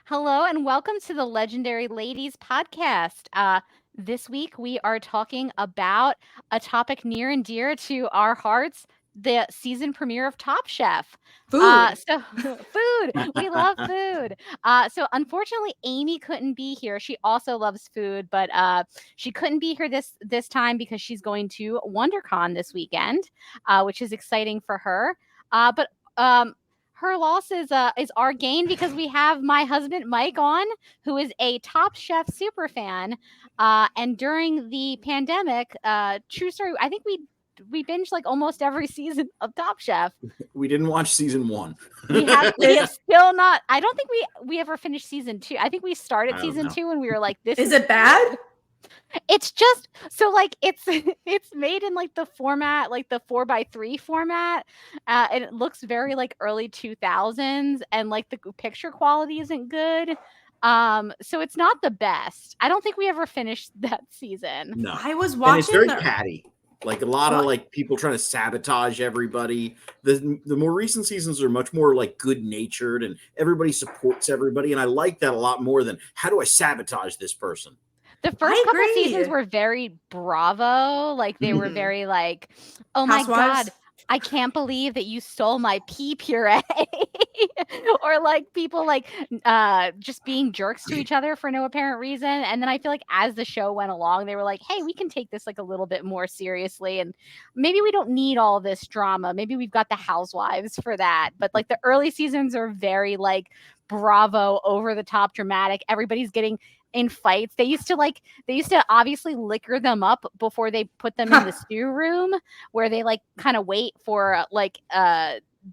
Hello and welcome to the Legendary Ladies podcast. This week we are talking about a topic near and dear to our hearts, the season premiere of Top Chef. Food. Food. We love food. So unfortunately, Amy couldn't be here. She also loves food, but she couldn't be here this time because she's going to WonderCon this weekend, which is exciting for her. But her loss is our gain because we have my husband Mike on, who is a Top Chef super fan. And during the pandemic, true story, I think we binged like almost every season of Top Chef. We didn't watch season 1. We have still not. I don't think we ever finished season 2. I think we started I don't season know. 2 and we were like, "This Is it bad? It's just so like it's made in like the format, like the 4x3 format, and it looks very like early 2000s, and like the picture quality isn't good. So it's not the best. I don't think we ever finished that season. No. I was And watching it's very catty. Like a lot of like people trying to sabotage everybody. The more recent seasons are much more like good natured and everybody supports everybody. And I like that a lot more than how do I sabotage this person? The first couple agree. seasons were very Bravo, like they were Mhm. very like, "Oh my Housewives? god, I can't believe that you stole my pea puree," or like people like just being jerks to each other for no apparent reason. And then I feel like as the show went along, they were like, "Hey, we can take this like a little bit more seriously, and maybe we don't need all this drama. Maybe we've got the Housewives for that." But like the early seasons are very like Bravo, over the top, dramatic. Everybody's getting in fights. They used to obviously liquor them up before they put them in the stew room, where they like kind of wait for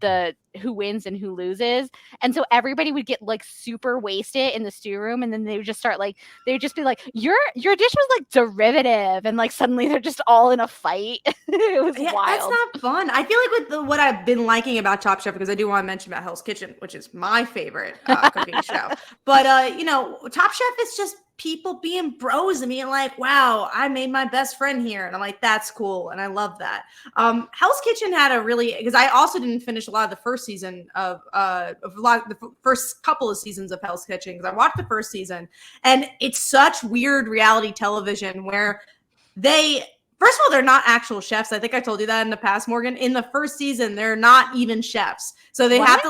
the who wins and who loses. And so everybody would get like super wasted in the stew room, and then they would just start like they would just be like, your dish was like derivative, and like suddenly they're just all in a fight. It was Yeah, wild. that's not fun. I feel like with what I've been liking about Top Chef, because I do want to mention about Hell's Kitchen, which is my favorite cooking show. But Top Chef is just people being bros and being like, "Wow, I made my best friend here," and I'm like, "That's cool," and I love that. Hell's Kitchen had a really, because I also didn't finish a lot of the first season of the first couple of seasons of Hell's Kitchen, because I watched the first season, and it's such weird reality television where first of all, they're not actual chefs. I think I told you that in the past, Morgan. In the first season, they're not even chefs. So they have to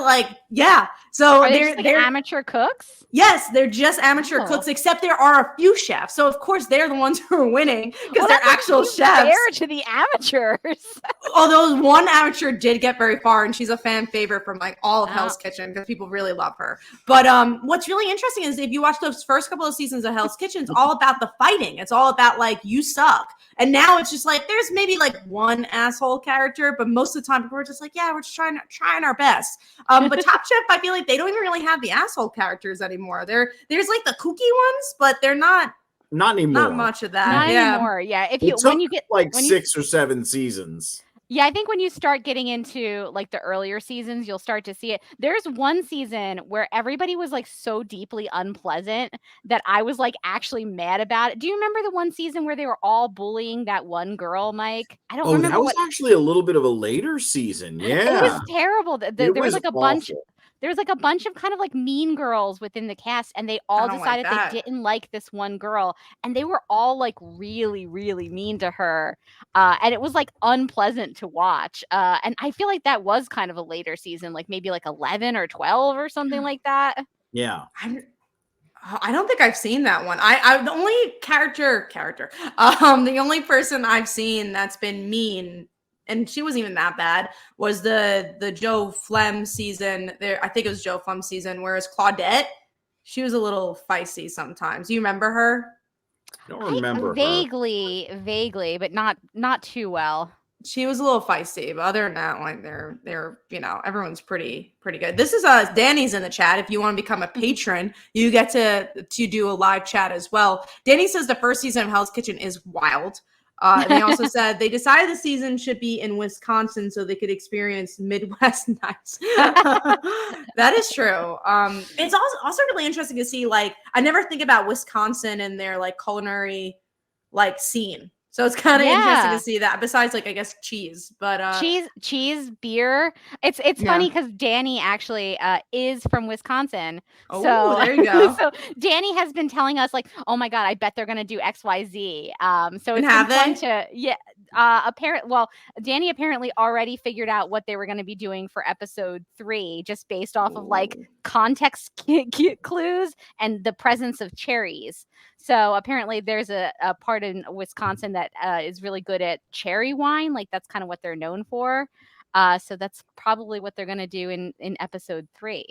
So Are they just, like, amateur cooks? Yes, they're just amateur cooks, except there are a few chefs. So of course they're the ones who are winning because they're actual chefs. Fair to the amateurs. Although one amateur did get very far, and she's a fan favorite from like all of Hell's Kitchen because people really love her. But what's really interesting is if you watch those first couple of seasons of Hell's Kitchen, it's all about the fighting. It's all about like you suck. And now it's just like there's maybe like one asshole character, but most of the time people are just like, yeah, we're just trying our best. But Top Chef, I feel like they don't even really have the asshole characters anymore. There's like the kooky ones, but they're not anymore. Not much of that. Not anymore. Yeah. When you get like 6 or 7 seasons. Yeah, I think when you start getting into like the earlier seasons, you'll start to see it. There's one season where everybody was like so deeply unpleasant that I was like actually mad about it. Do you remember the one season where they were all bullying that one girl, Mike? I don't remember. That was actually a little bit of a later season. Yeah. It was terrible. There was like a bunch. There was like a bunch of kind of like mean girls within the cast, and they all decided they didn't like this one girl, and they were all like really, really mean to her. And it was like unpleasant to watch. And I feel like that was kind of a later season, like maybe like 11 or 12 or something like that. Yeah. I don't think I've seen that one. I the only character, the only person I've seen that's been mean, and she wasn't even that bad, was the Joe Flem season. I think it was Joe Flem season, whereas Claudette, she was a little feisty sometimes. You remember her? I don't remember vaguely, but not too well. She was a little feisty, but other than that, like they're everyone's pretty good. This is Danny's in the chat. If you want to become a patron, you get to do a live chat as well. Danny says the first season of Hell's Kitchen is wild. And they also said they decided the season should be in Wisconsin so they could experience Midwest nights. That is true. It's also really interesting to see, like, I never think about Wisconsin and their like culinary like scene. So it's kind of interesting to Yeah. see that. Besides, like, I guess cheese, but cheese, beer. It's Yeah. funny because Danny actually is from Wisconsin. Oh, So there you go. so Danny has been telling us like, oh my God, I bet they're gonna do XYZ. So And it's been have fun they? to Danny apparently already figured out what they were gonna be doing for episode 3, just based off of like Ooh. context clues and the presence of cherries. So apparently there's a part in Wisconsin that is really good at cherry wine. Like that's kind of what they're known for. So that's probably what they're going to do in episode 3.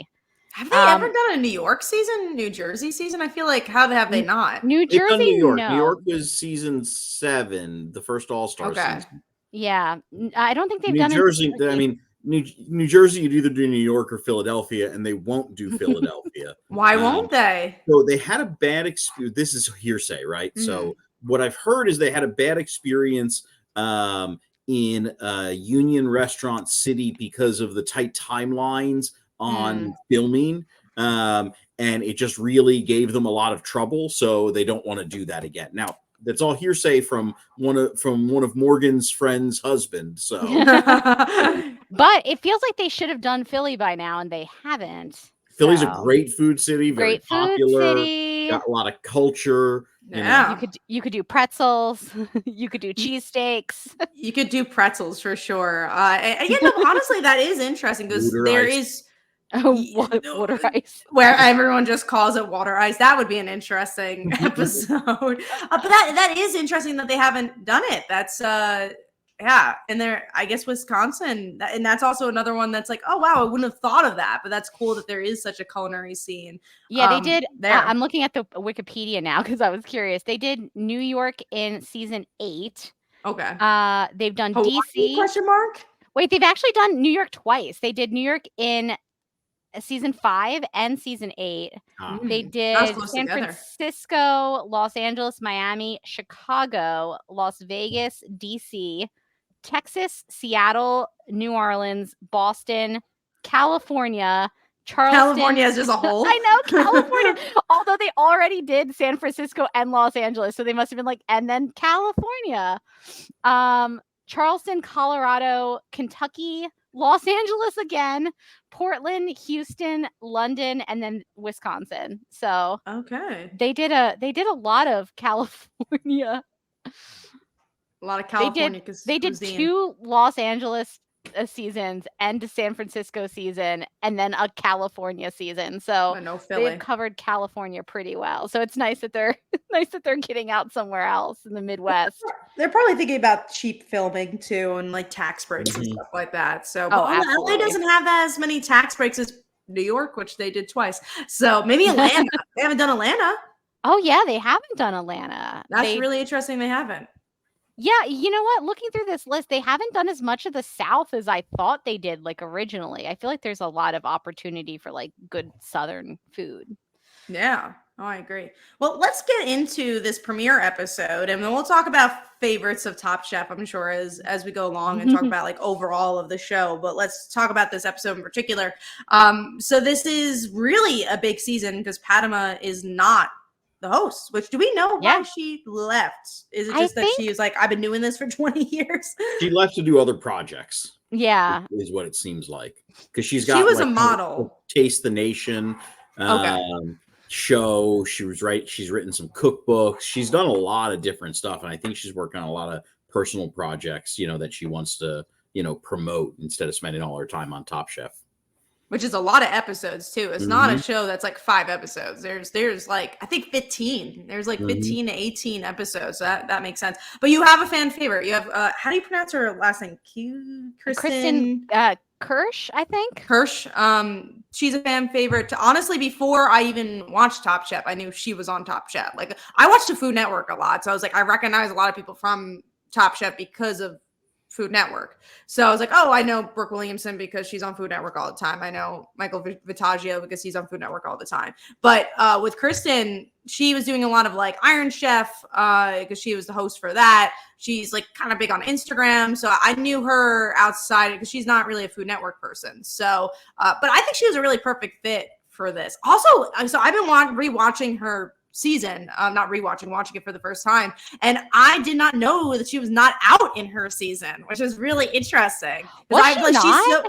Have they ever done a New York season, New Jersey season? I feel like have they not? New They've done Jersey, New York. no. New York was season 7, the first All-Star season. Yeah, I don't think they've New done Jersey. it. I mean, New Jersey, you'd either do New York or Philadelphia, and they won't do Philadelphia. Why won't they? So they had a bad experience. This is hearsay, right? So what I've heard is they had a bad experience in Union Restaurant City because of the tight timelines on filming. And it just really gave them a lot of trouble. So they don't want to do that again. Now, that's all hearsay from one of Morgan's friend's husband. So, but it feels like they should have done Philly by now, and they haven't. Philly's a great food city, very Great popular, food city. got a lot of culture. Yeah. You could do pretzels. You could do cheesesteaks. You could do pretzels for sure. Again, no, honestly, that is interesting because there is water ice, where everyone just calls it water ice. That would be an interesting episode. But that is interesting that they haven't done it. That's yeah, and there, I guess Wisconsin, and that's also another one that's like, oh wow, I wouldn't have thought of that, but that's cool that there is such a culinary scene. Yeah, they did. There. I'm looking at the Wikipedia now because I was curious. They did New York in season 8. Okay. They've done Hawaii, DC. question mark? Wait, they've actually done New York twice. They did New York in season 5 and season 8. They did San Francisco, Los Angeles, Miami, Chicago, Las Vegas, DC, Texas, Seattle, New Orleans, Boston, California, Charleston. California is just a whole. I know, California. Although they already did San Francisco and Los Angeles, so they must have been like, and then California, Charleston, Colorado, Kentucky, Los Angeles again, Portland, Houston, London, and then Wisconsin. So okay, they did a lot of California. A lot of California. They did 2 Los Angeles seasons and a San Francisco season, and then a California season. So they've covered California pretty well. So it's nice that they're getting out somewhere else in the Midwest. They're probably thinking about cheap filming too, and like tax breaks and stuff like that. So, LA doesn't have as many tax breaks as New York, which they did twice. So maybe Atlanta. They haven't done Atlanta. Oh yeah, they haven't done Atlanta. That's really interesting. They haven't. Yeah, you know what? Looking through this list, they haven't done as much of the South as I thought they did, like originally. I feel like there's a lot of opportunity for like good Southern food. Yeah. Oh, I agree. Well, let's get into this premiere episode, and then we'll talk about favorites of Top Chef, I'm sure, as we go along and talk about like overall of the show. But let's talk about this episode in particular. So this is really a big season because Padma is not the host, which do we know why she left? Is it just that she was like, I've been doing this for 20 years? She left to do other projects. Yeah. Is what it seems like. Because she was a model. Taste the Nation show. She's written some cookbooks. She's done a lot of different stuff. And I think she's working on a lot of personal projects, that she wants to, promote instead of spending all her time on Top Chef. Which is a lot of episodes too. It's not a show that's like 5 episodes. There's like, I think 15. There's like 15 to 18 episodes. So that makes sense. But you have a fan favorite. You have how do you pronounce her last name? Kristen Kirsch, I think. Kirsch. She's a fan favorite. Honestly, before I even watched Top Chef, I knew she was on Top Chef. Like I watched the Food Network a lot, so I was like, I recognize a lot of people from Top Chef because of Food Network. So I was like, oh, I know Brooke Williamson because she's on Food Network all the time. I know Michael Vittaggio because he's on Food Network all the time. But with Kristen, she was doing a lot of like Iron Chef because she was the host for that. She's like kind of big on Instagram. So I knew her outside because she's not really a Food Network person. So, but I think she was a really perfect fit for this. Also, so I've been rewatching her season, not rewatching, watching it for the first time. And I did not know that she was not out in her season, which is really interesting. Was she not?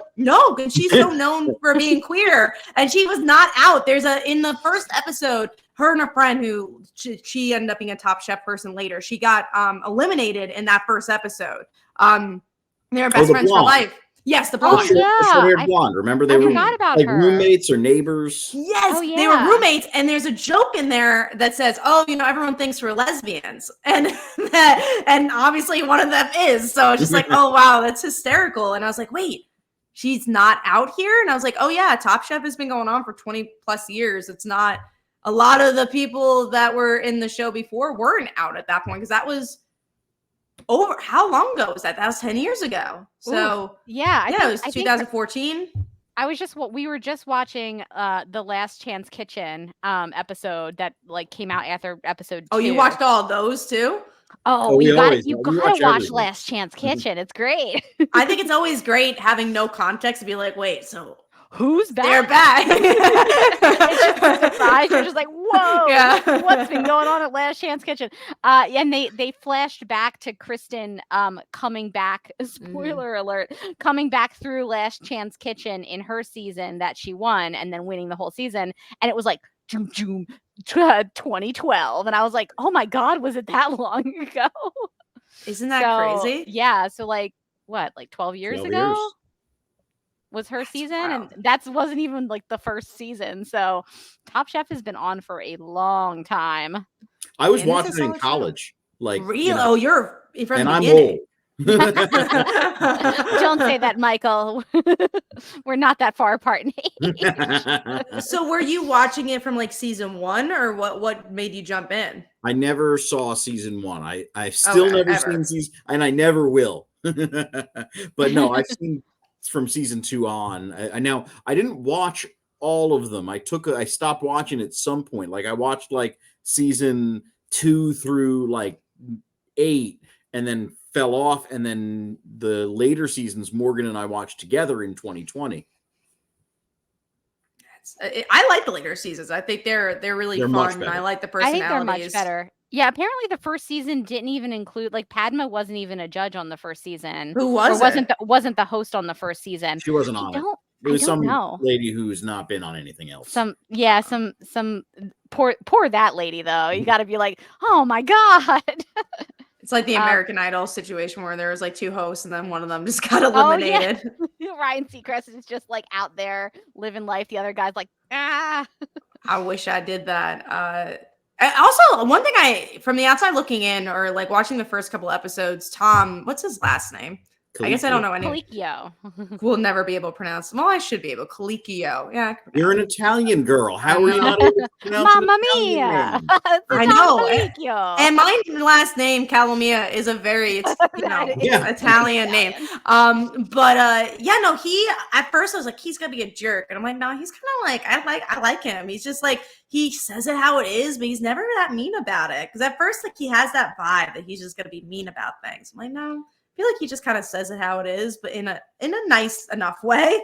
Because she's so known for being queer, and she was not out. In the first episode, her and a friend who she ended up being a Top Chef person later, she got eliminated in that first episode. They were best friends for life. Yes, the blonde. The short-haired blonde. Remember, they were like roommates or neighbors. Yes, they were roommates, and there's a joke in there that says, "Oh, everyone thinks we're lesbians," and obviously one of them is. So it's just like, oh wow, that's hysterical. And I was like, wait, she's not out here? And I was like, oh yeah, Top Chef has been going on for 20 plus years. It's not. A lot of the people that were in the show before weren't out at that point, because that was over. How long ago was that? That was 10 years ago. So it was 2014. We were just watching the Last Chance Kitchen episode that like came out after episode 2. Oh, you watched all those too? You gotta watch Last Chance Kitchen. It's great. I think it's always great having no context to be like, wait, so who's back? They're back. It's just a surprise. You're just like, whoa, what's been going on at Last Chance Kitchen? And they flashed back to Kristen coming back, spoiler alert, coming back through Last Chance Kitchen in her season that she won and then winning the whole season. And it was like, 2012. And I was like, oh my God, was it that long ago? Isn't that crazy? Yeah. So like, what, like 12 years ago? Was her season, and that wasn't even like the first season. So Top Chef has been on for a long time. I was watching it in college. Like, really? You're from and the I'm beginning. old. Don't say that, Michael. We're not that far apart in age. So were you watching it from like season 1, or what made you jump in? I never saw season 1. I've still never seen season, and I never will. But no, I've seen from season 2 on. I didn't watch all of them. I stopped watching at some point. Like I watched like season 2 through like 8 and then fell off. And then the later seasons, Morgan and I watched together in 2020. I like the later seasons. I think they're really fun. And I like the personalities. I think they're much better. Yeah, apparently the first season didn't even include, like, Padma wasn't even a judge on the first season. Who was it? Wasn't the host on the first season. She wasn't on it. It was some lady who's not been on anything else. Some poor that lady though. You got to be like, oh my God. It's like the American Idol situation where there was like 2 hosts and then one of them just got eliminated. Oh, yeah. Ryan Seacrest is just like out there living life. The other guy's like, ah. I wish I did that. Also, one thing from the outside looking in, or like watching the first couple episodes, Tom, what's his last name? I guess I don't know any. Colicchio. We'll never be able to pronounce them. Well, I should be able. Colicchio. Yeah. You're an Italian girl. How are you not able to pronounce Mamma mia. I know. And my last name, Calomia, is a very Italian name. He at first I was like, he's gonna be a jerk. And I'm like, no, he's kind of like, I like him. He's just like, he says it how it is, but he's never that mean about it. Because at first, like, he has that vibe that he's just gonna be mean about things. I'm like, no. I feel like he just kind of says it how it is, but in a nice enough way.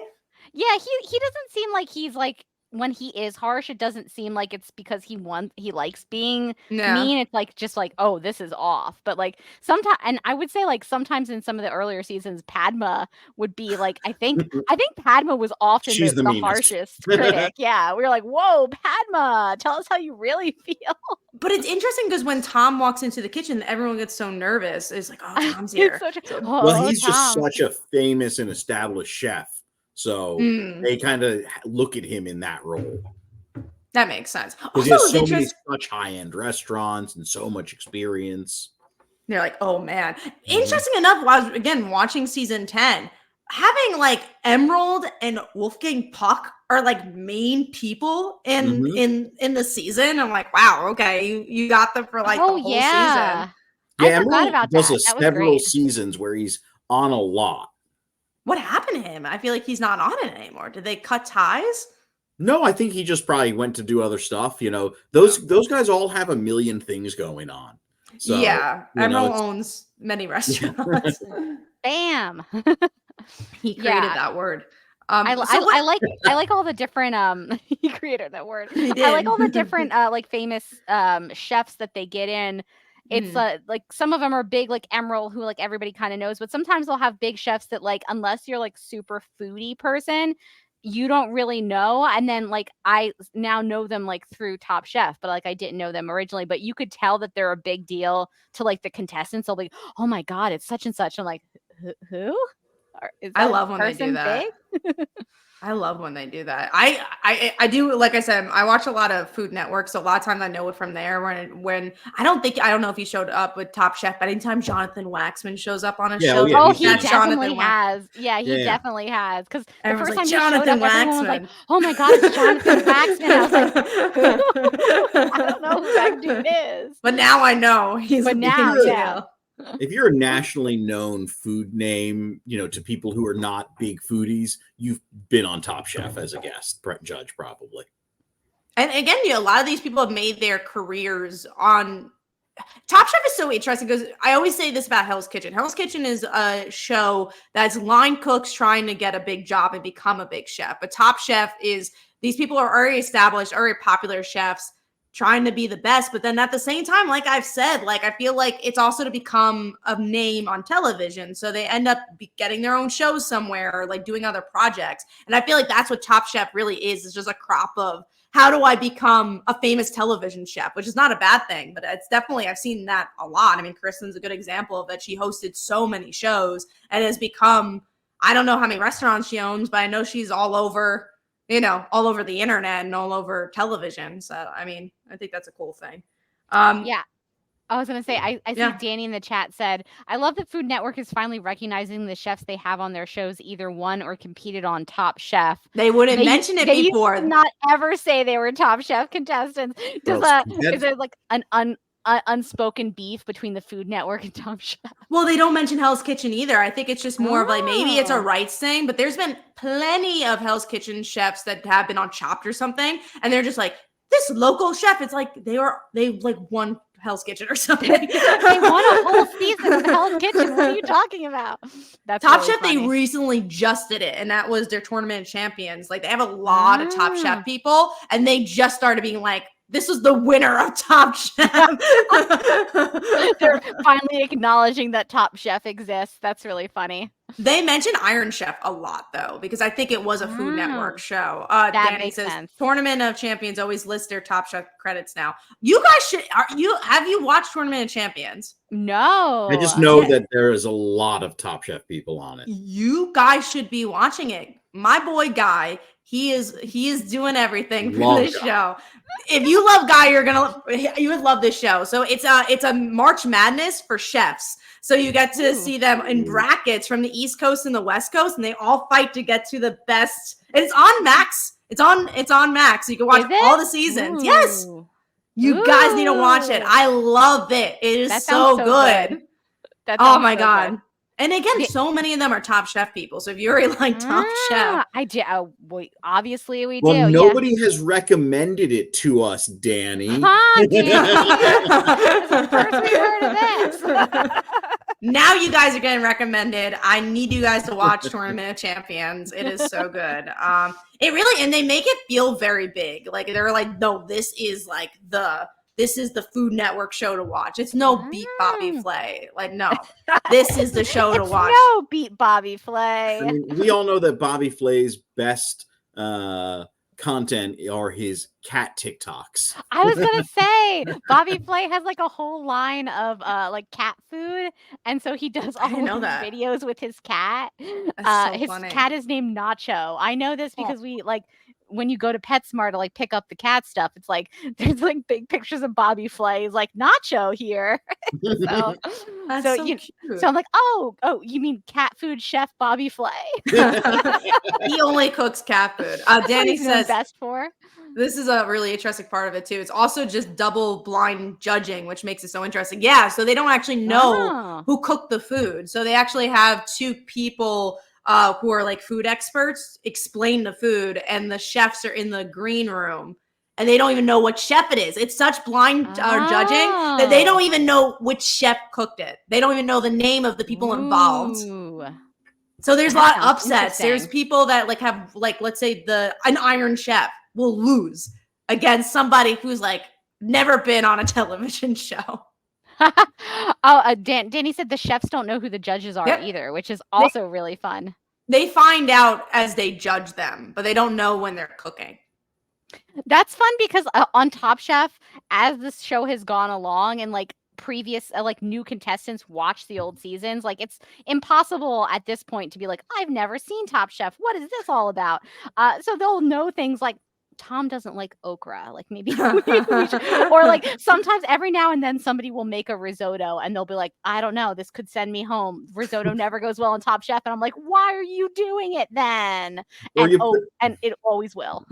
Yeah, he doesn't seem like he's like, when he is harsh, it doesn't seem like it's because he likes being mean. It's like just like, oh, this is off. But like sometimes, and I would say like sometimes in some of the earlier seasons, Padma would be like, I think Padma was often the harshest critic. Yeah, we were like, whoa, Padma, tell us how you really feel. But it's interesting because when Tom walks into the kitchen, everyone gets so nervous. It's like, oh, Tom's here. Well, he's just such a famous and established chef. So they kind of look at him in that role. That makes sense. Because he has so many such high-end restaurants and so much experience. They're like, oh man. Interesting enough, while I was again watching season 10, having like Emerald and Wolfgang Puck are like main people in the season. I'm like, wow, okay, you got them for like the whole season. Yeah, I forgot about that. Does several seasons where he's on a lot. What happened to him? I feel like he's not on it anymore. Did they cut ties? No, I think he just probably went to do other stuff. You know, those guys all have a million things going on. So, yeah, Emerald owns many restaurants. Bam. He created that word. I like all the different he created that word. I like all the different like famous chefs that they get in. It's like some of them are big, like Emerald, who like everybody kind of knows, but sometimes they'll have big chefs that like unless you're like super foodie person, you don't really know. And then like I now know them like through Top Chef, but like I didn't know them originally. But you could tell that they're a big deal to like the contestants. They'll be, oh my god, it's such and such. I'm like, who? Is I that love when they do person that. big? I love when they do that. I do, like I said, I watch a lot of Food Network, so a lot of times I know it from there. When I don't know if he showed up with Top Chef, but anytime Jonathan Waxman shows up on a show, yeah, oh, he that's definitely has. Yeah, he definitely has. Because the Everyone's first like, time he showed up, Jonathan everyone was like, Waxman. "Oh my god, it's Jonathan Waxman!" I was like, "I don't know who that dude is." But now I know he's But a now, big yeah. deal. If you're a nationally known food name, to people who are not big foodies, you've been on Top Chef as a guest judge, probably. And again, a lot of these people have made their careers on Top Chef. Is so interesting because I always say this about Hell's Kitchen. Hell's Kitchen is a show that's line cooks trying to get a big job and become a big chef. But Top Chef is these people are already established, already popular chefs trying to be the best. But then at the same time, like I've said, like I feel like it's also to become a name on television. So they end up getting their own shows somewhere or like doing other projects. And I feel like that's what Top Chef really is. It's just a crop of how do I become a famous television chef, which is not a bad thing, but it's definitely, I've seen that a lot. I mean, Kristen's a good example of that. She hosted so many shows and has become, I don't know how many restaurants she owns, but I know she's all over, all over the internet and all over television. So, I mean, I think that's a cool thing. Yeah. I was going to say, I see Danny in the chat said, I love that Food Network is finally recognizing the chefs they have on their shows either won or competed on Top Chef. They wouldn't mention it before. They used to not ever say they were Top Chef contestants. Is there like an unspoken beef between the Food Network and Top Chef? Well, they don't mention Hell's Kitchen either. I think it's just more of like maybe it's a rights thing, but there's been plenty of Hell's Kitchen chefs that have been on Chopped or something, and they're just like, this local chef. It's like they like won Hell's Kitchen or something. They won a whole season of Hell's Kitchen. What are you talking about? That's Top really Chef. funny. They recently just did it, and that was their Tournament of Champions. Like they have a lot of Top Chef people, and they just started being like, this was the winner of Top Chef. They're finally acknowledging that Top Chef exists. That's really funny. They mention Iron Chef a lot, though, because I think it was a Food Network show. That Danny makes says sense. Tournament of Champions always lists their Top Chef credits now. You guys have you watched Tournament of Champions? No. I just know that there is a lot of Top Chef people on it. You guys should be watching it. My boy Guy, he is doing everything for this show. If you love Guy, you would love this show. So it's a March Madness for chefs. So you get to see them in brackets from the East Coast and the West Coast, and they all fight to get to the best. And it's on Max. It's on Max. So you can watch all the seasons. Ooh. Yes. You guys need to watch it. I love it. It is so good. Oh my God. Good. And again, so many of them are Top Chef people. So if you already like Top Chef, I do. Obviously, we do. Well, nobody has recommended it to us, Danny. Huh, Danny? First we heard of this. Now you guys are getting recommended. I need you guys to watch Tournament of Champions. It is so good. It really, and they make it feel very big. Like they're like, no, this is the Food Network show to watch. It's no Beat Bobby Flay. Like, no, this is the show to watch. No Beat Bobby Flay. I mean, we all know that Bobby Flay's best content are his cat TikToks. I was gonna say Bobby Flay has like a whole line of like cat food, and so he does all of these videos with his cat. His cat is named Nacho. I know this because we like when you go to PetSmart to like pick up the cat stuff, it's like there's like big pictures of Bobby Flay. He's like Nacho here. so I'm like, oh, you mean cat food chef Bobby Flay? He only cooks cat food. Danny says best for. This is a really interesting part of it too. It's also just double blind judging, which makes it so interesting. Yeah, so they don't actually know who cooked the food. So they actually have two people who are like food experts explain the food, and the chefs are in the green room and they don't even know what chef it is. It's such blind judging that they don't even know which chef cooked it. They don't even know the name of the people involved. So there's a That lot of sounds upsets. There's interesting. people that like have like, let's say an Iron Chef will lose against somebody who's like never been on a television show. Danny said the chefs don't know who the judges are Yep. either, which is also really fun. They find out as they judge them, but they don't know when they're cooking. That's fun because on Top Chef, as this show has gone along and like previous like new contestants watch the old seasons, like it's impossible at this point to be like, I've never seen Top Chef. What is this all about? So they'll know things like Tom doesn't like okra. Like maybe we should, or like sometimes every now and then somebody will make a risotto and they'll be like, I don't know, this could send me home. Risotto never goes well on Top Chef, and I'm like, why are you doing it then? Or And you and it always will.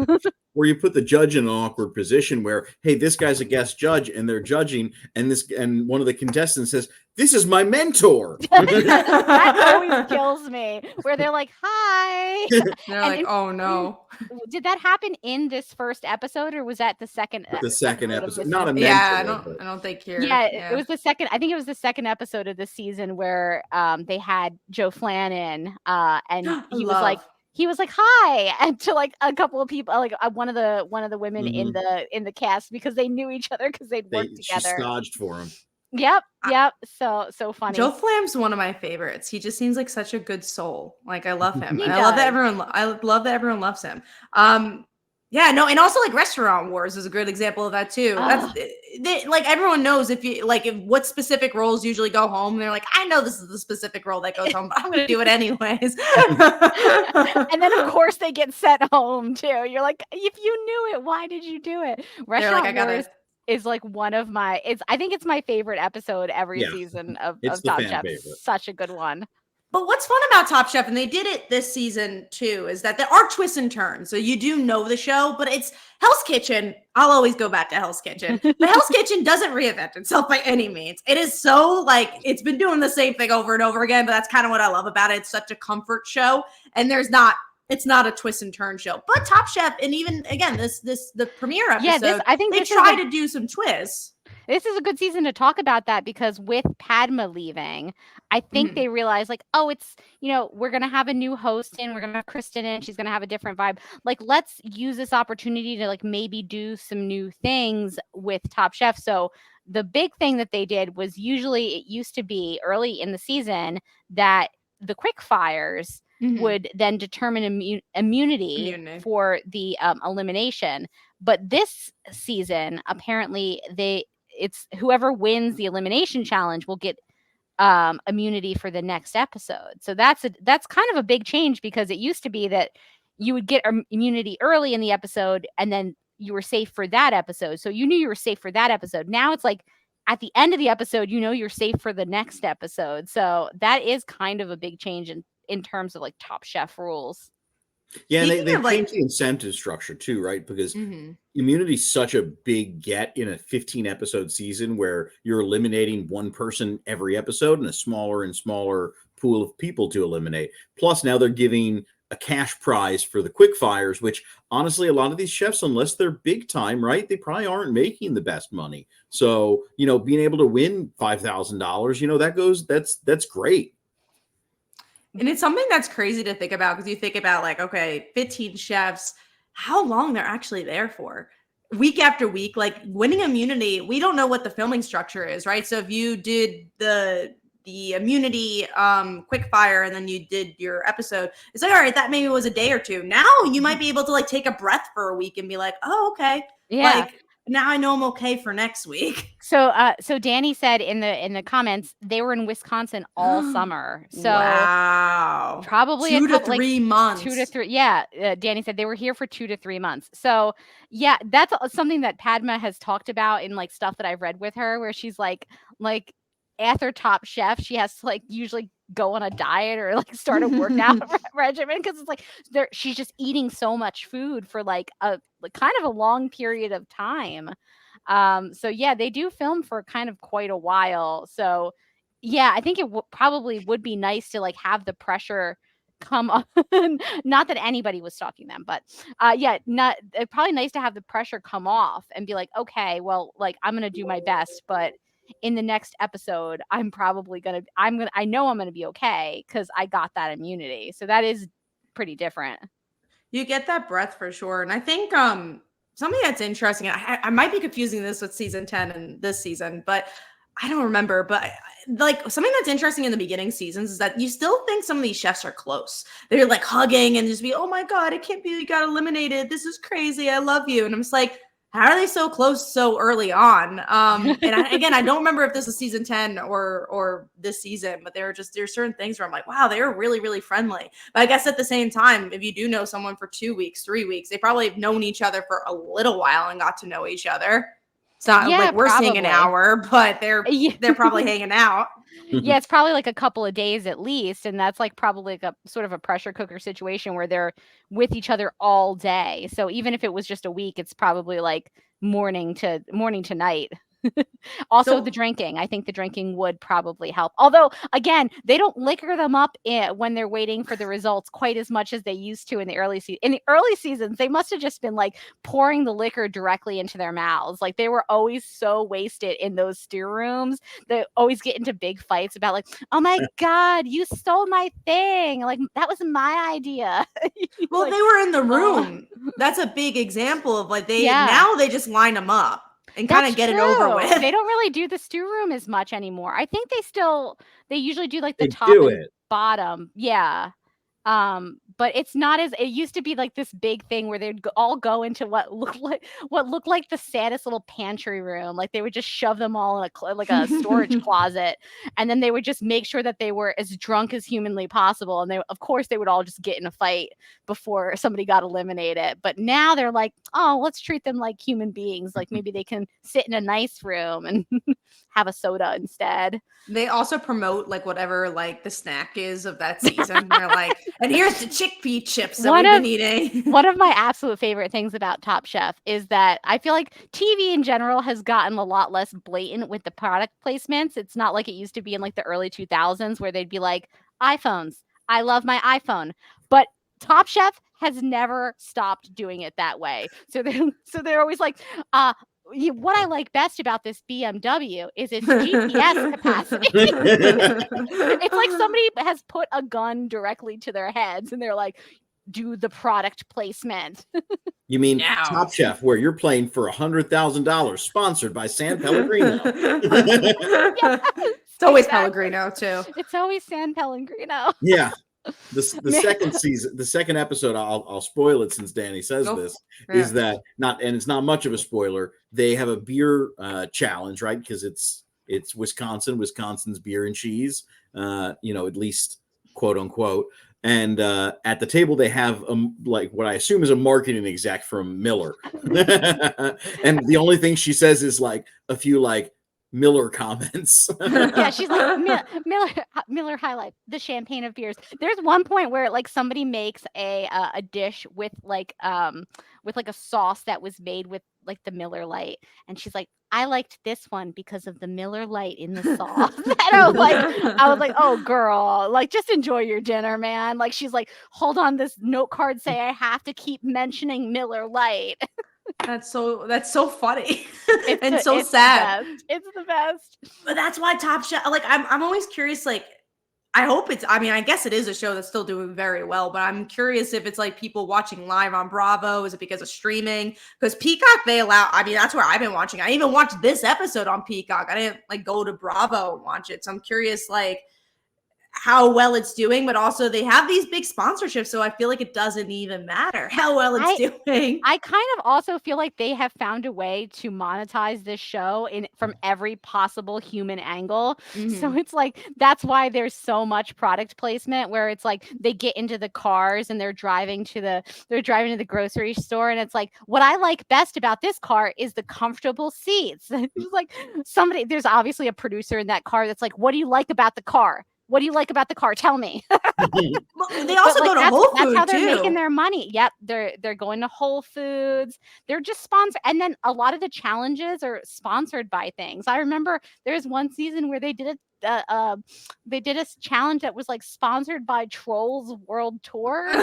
where you put the judge in an awkward position where, hey, this guy's a guest judge and they're judging, and one of the contestants says, "This is my mentor." That always kills me. Where they're like, "Hi," They're like, "Oh no." Did that happen in this first episode, or was that the second? The second of episode, this not a season? Yeah, mentor. I don't think here. Yeah, it was the second. I think it was the second episode of the season where they had Joe Flan in, and he was like hi, and to like a couple of people, like one of the women in the cast, because they knew each other because they'd worked together. She stodged for him. Yep. So funny. Joe Flam's one of my favorites. He just seems like such a good soul. Like I love him. He And I love that does. I love that everyone loves him. Yeah, no, and also like Restaurant Wars is a good example of that too. That's like everyone knows if what specific roles usually go home. They're like, I know this is the specific role that goes home, but I'm gonna do it anyways. And then of course they get sent home too. You're like, if you knew it, why did you do it? Restaurant Wars is like one of my I think it's my favorite episode every season of Top Chef. Such a good one. But what's fun about Top Chef, and they did it this season too, is that there are twists and turns. So you do know the show, but it's Hell's Kitchen. I'll always go back to Hell's Kitchen. But Hell's Kitchen doesn't reinvent itself by any means. It is so like it's been doing the same thing over and over again, but that's kind of what I love about it. It's such a comfort show, and it's not a twist and turn show. But Top Chef, and even again, the premiere episode, I think they try to do some twists. This is a good season to talk about that because with Padma leaving, I think they realized like, oh, it's, we're going to have a new host in, we're going to have Kristen in, she's going to have a different vibe. Like, let's use this opportunity to like maybe do some new things with Top Chef. So the big thing that they did was it used to be early in the season that the quick fires would then determine immunity for the elimination. But this season, apparently it's whoever wins the elimination challenge will get immunity for the next episode. So that's kind of a big change, because it used to be that you would get immunity early in the episode and then you were safe for that episode. So you knew you were safe for that episode. Now it's like at the end of the episode, you're safe for the next episode. So that is kind of a big change in terms of like Top Chef rules. Yeah, and they changed the incentive structure too, right? Because immunity is such a big get in a 15-episode season where you're eliminating one person every episode and a smaller and smaller pool of people to eliminate. Plus, now they're giving a cash prize for the quick fires, which honestly, a lot of these chefs, unless they're big time, right, they probably aren't making the best money. So, being able to win $5,000, that's great. And it's something that's crazy to think about, because you think about like, okay, 15 chefs, how long they're actually there for. Week after week, like winning immunity, we don't know what the filming structure is, right? So if you did the immunity quick fire and then you did your episode, it's like, all right, that maybe was a day or two. Now you might be able to like take a breath for a week and be like, oh, okay. Yeah. Like, now I know I'm okay for next week. So Danny said in the comments they were in Wisconsin all summer. So wow, probably 2 to 3 months. 2 to 3. Yeah, Danny said they were here for 2 to 3 months. So yeah, that's something that Padma has talked about in like stuff that I've read with her, where she's like after Top Chef, she has to like usually go on a diet or like start a workout regimen, because it's like she's just eating so much food for like a kind of a long period of time. So yeah, they do film for kind of quite a while. So yeah, I think it probably would be nice to like have the pressure come on. Not that anybody was stalking them, but probably nice to have the pressure come off and be like, okay, well, like I'm gonna do my best, but in the next episode, I know I'm gonna be okay because I got that immunity. So that is pretty different. You get that breath for sure. And I think something that's interesting, I might be confusing this with season 10 and this season, but I don't remember. But like something that's interesting in the beginning seasons is that you still think some of these chefs are close. They're like hugging and just be, oh my God, I can't believe you got eliminated. This is crazy. I love you. And I'm just like, how are they so close so early on? Again, I don't remember if this is season 10 or this season, but there's certain things where I'm like, wow, they were really, really friendly. But I guess at the same time, if you do know someone for 2 weeks, 3 weeks, they probably have known each other for a little while and got to know each other. It's not like we're seeing an hour, but they're probably hanging out. Yeah, it's probably like a couple of days at least, and that's like probably like a sort of a pressure cooker situation where they're with each other all day. So even if it was just a week, it's probably like morning to night. Also, the drinking. I think the drinking would probably help. Although, again, they don't liquor them up when they're waiting for the results quite as much as they used to in the early season. In the early seasons, they must have just been like pouring the liquor directly into their mouths. Like they were always so wasted in those stew rooms. They always get into big fights about like, oh my God, you stole my thing. Like that was my idea. Well, like, they were in the room. That's a big example of like now they just line them up and kind of get it over with. They don't really do the stew room as much anymore. I think they usually do like the top and bottom. Yeah. But it's not as it used to be like this big thing where they'd all go into what looked like the saddest little pantry room. Like they would just shove them all in a storage closet, and then they would just make sure that they were as drunk as humanly possible. And of course they would all just get in a fight before somebody got eliminated. But now they're like, oh, let's treat them like human beings. Like maybe they can sit in a nice room and have a soda instead. They also promote like whatever like the snack is of that season. They're like, and here's the chickpea chips that we've been eating. One of my absolute favorite things about Top Chef is that I feel like TV in general has gotten a lot less blatant with the product placements. It's not like it used to be in like the early 2000s where they'd be like, iPhones, I love my iPhone. But Top Chef has never stopped doing it that way. So they're always like, what I like best about this BMW is its GPS capacity. It's like somebody has put a gun directly to their heads and they're like, do the product placement. You mean Top Chef, where you're playing for $100,000, sponsored by San Pellegrino. Yes, it's always Pellegrino too. It's always San Pellegrino. Yeah. The second season, the second episode, I'll spoil it since Danny says is that and it's not much of a spoiler. They have a beer challenge, right? Because it's Wisconsin's beer and cheese, at least quote unquote. And at the table they have like what I assume is a marketing exec from Miller, and the only thing she says is like a few like Miller comments. Yeah, she's like Miller High Life, the champagne of beers. There's one point where like somebody makes a dish with like a sauce that was made with like the Miller Lite, and she's like, I liked this one because of the Miller Lite in the sauce. And I was like, oh girl, like just enjoy your dinner, man. Like she's like, hold on, this note card say I have to keep mentioning Miller Lite. That's so funny and so sad. It's the best. But that's why Top Chef. Like I'm always curious. Like I guess it is a show that's still doing very well. But I'm curious if it's like people watching live on Bravo. Is it because of streaming? Because Peacock they allow. I mean that's where I've been watching. I even watched this episode on Peacock. I didn't like go to Bravo and watch it. So I'm curious like how well it's doing, but also they have these big sponsorships, so I feel like it doesn't even matter how well it's doing. I kind of also feel like they have found a way to monetize this show from every possible human angle. Mm-hmm. So it's like that's why there's so much product placement where it's like they get into the cars and they're driving to the grocery store, and it's like what I like best about this car is the comfortable seats. It's like there's obviously a producer in that car that's like, what do you like about the car? What do you like about the car? Tell me. They also go to Whole Foods. That's how they're making their money. Yep, they're going to Whole Foods. They're just sponsored, and then a lot of the challenges are sponsored by things. I remember there's one season where they did they did a challenge that was like sponsored by Trolls World Tour, the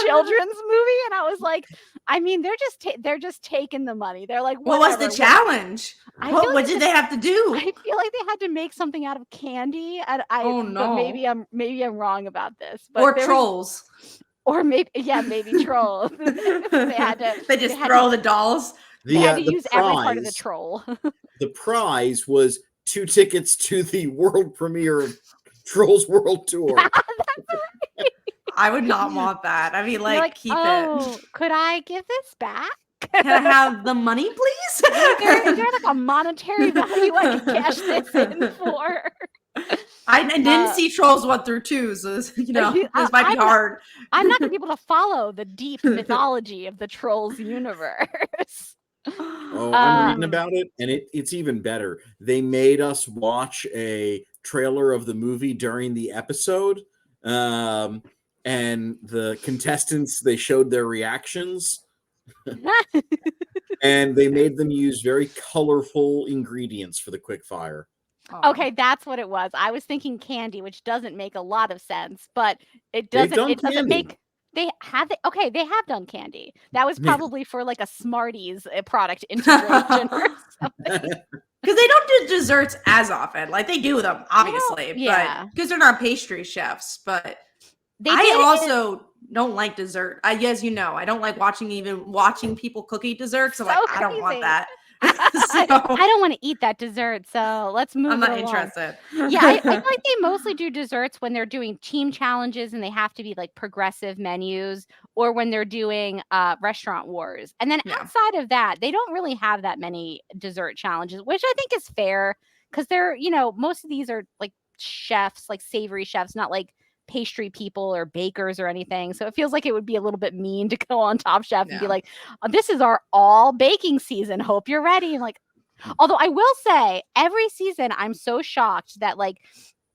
children's movie, and I was like, I mean, they're just taking the money. They're like, what was the whatever. challenge? What What did they have to do? I feel like they had to make something out of candy. Oh, no. But maybe I'm wrong about this. But Or trolls. Or maybe trolls. They just throw the dolls. They had to use every part of the troll. The prize was 2 tickets to the world premiere of Trolls World Tour. I would not want that. I mean, like keep it. Could I give this back? Can I have the money, please? Is there like a monetary value I can cash this in for? I didn't see Trolls 1 through 2, so this might be hard. I'm not gonna be able to follow the deep mythology of the Trolls universe. Oh, I'm reading about it, and it's even better. They made us watch a trailer of the movie during the episode, and the contestants, they showed their reactions. And they made them use very colorful ingredients for the quick fire. Okay, that's what it was. I was thinking candy, which doesn't make a lot of sense, but it doesn't make. They have done candy. That was probably for like a Smarties product integration or something. Because they don't do desserts as often. Like they do them, obviously, but because they're not pastry chefs. But I also don't like dessert. As you know, I don't like watching people cook eat dessert. So like, I don't want that. I don't want to eat that dessert, so let's move. I'm not interested. Yeah, I feel like they mostly do desserts when they're doing team challenges and they have to be like progressive menus, or when they're doing restaurant wars. And then outside of that, they don't really have that many dessert challenges, which I think is fair because they're, most of these are like chefs, like savory chefs, not like pastry people or bakers or anything. So it feels like it would be a little bit mean to go on Top Chef and be like, this is our all baking season. Hope you're ready. And like, although I will say every season I'm so shocked that like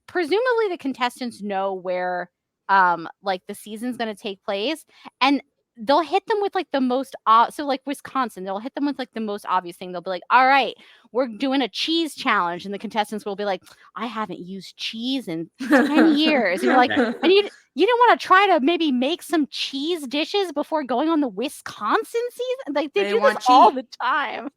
presumably the contestants know where like the season's going to take place, and they'll hit them with like the most so like Wisconsin, they'll hit them with like the most obvious thing. They'll be like, all right, we're doing a cheese challenge, and the contestants will be like, I haven't used cheese in 10 years. And you're like, and you don't want to try to maybe make some cheese dishes before going on the Wisconsin season? Like they do this all the time.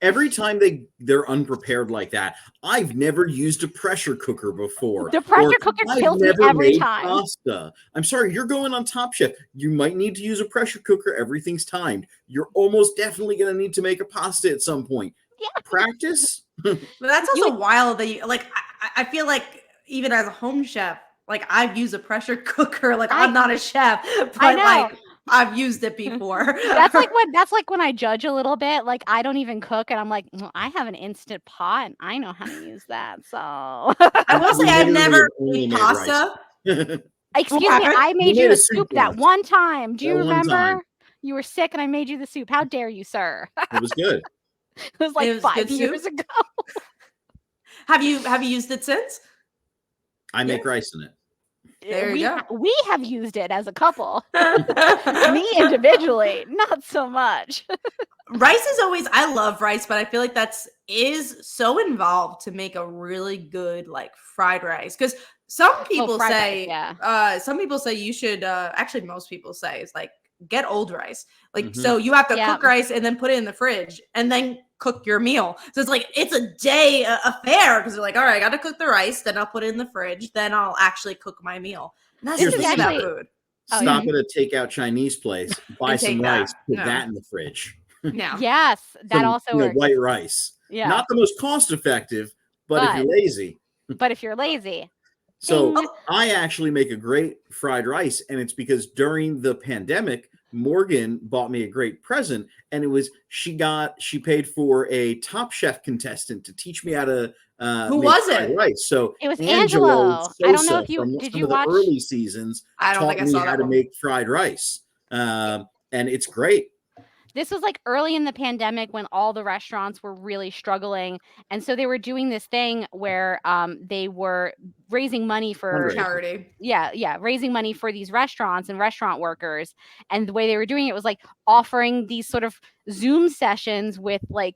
Every time they're unprepared like that. I've never used a pressure cooker before. The pressure cooker kills me every time. Pasta. I'm sorry, you're going on Top Chef. You might need to use a pressure cooker. Everything's timed. You're almost definitely going to need to make a pasta at some point. Yeah. Practice. But that's also wild that you like. I feel like even as a home chef, like I've used a pressure cooker. Like I'm not a chef, but like I've used it before. That's like when I judge a little bit. Like I don't even cook, and I'm like, well, I have an instant pot, and I know how to use that. So I will say I've never made pasta. Excuse me, I made you the soup that one time. Do you remember? You were sick, and I made you the soup. How dare you, sir? It was good. It was like 5 years ago. Have you used it since? I make rice in it. There you go. We have used it as a couple. Me individually, not so much. Rice is always, I love rice, but I feel like is so involved to make a really good like fried rice. Because some people say, you should, actually most people say is like, get old rice. Like, so you have to cook rice and then put it in the fridge and then cook your meal. So it's like, it's a day affair because they're like, all right, I got to cook the rice, then I'll put it in the fridge, then I'll actually cook my meal. And that's just about food. Stop at a takeout Chinese place, buy some rice, put that in the fridge. Yeah. Yes, that also works. White rice. Yeah. Not the most cost effective, but if you're lazy. But if you're lazy. So I actually make a great fried rice, and it's because during the pandemic, Morgan bought me a great present, and it was she paid for a Top Chef contestant to teach me how to who was it? Rice. So it was Angelo. Sosa, I don't know if you watch the early seasons. I don't think I saw how to make fried rice, and it's great. This was like early in the pandemic when all the restaurants were really struggling. And so they were doing this thing where they were raising money for charity. Yeah. Raising money for these restaurants and restaurant workers. And the way they were doing it was like offering these sort of Zoom sessions with like,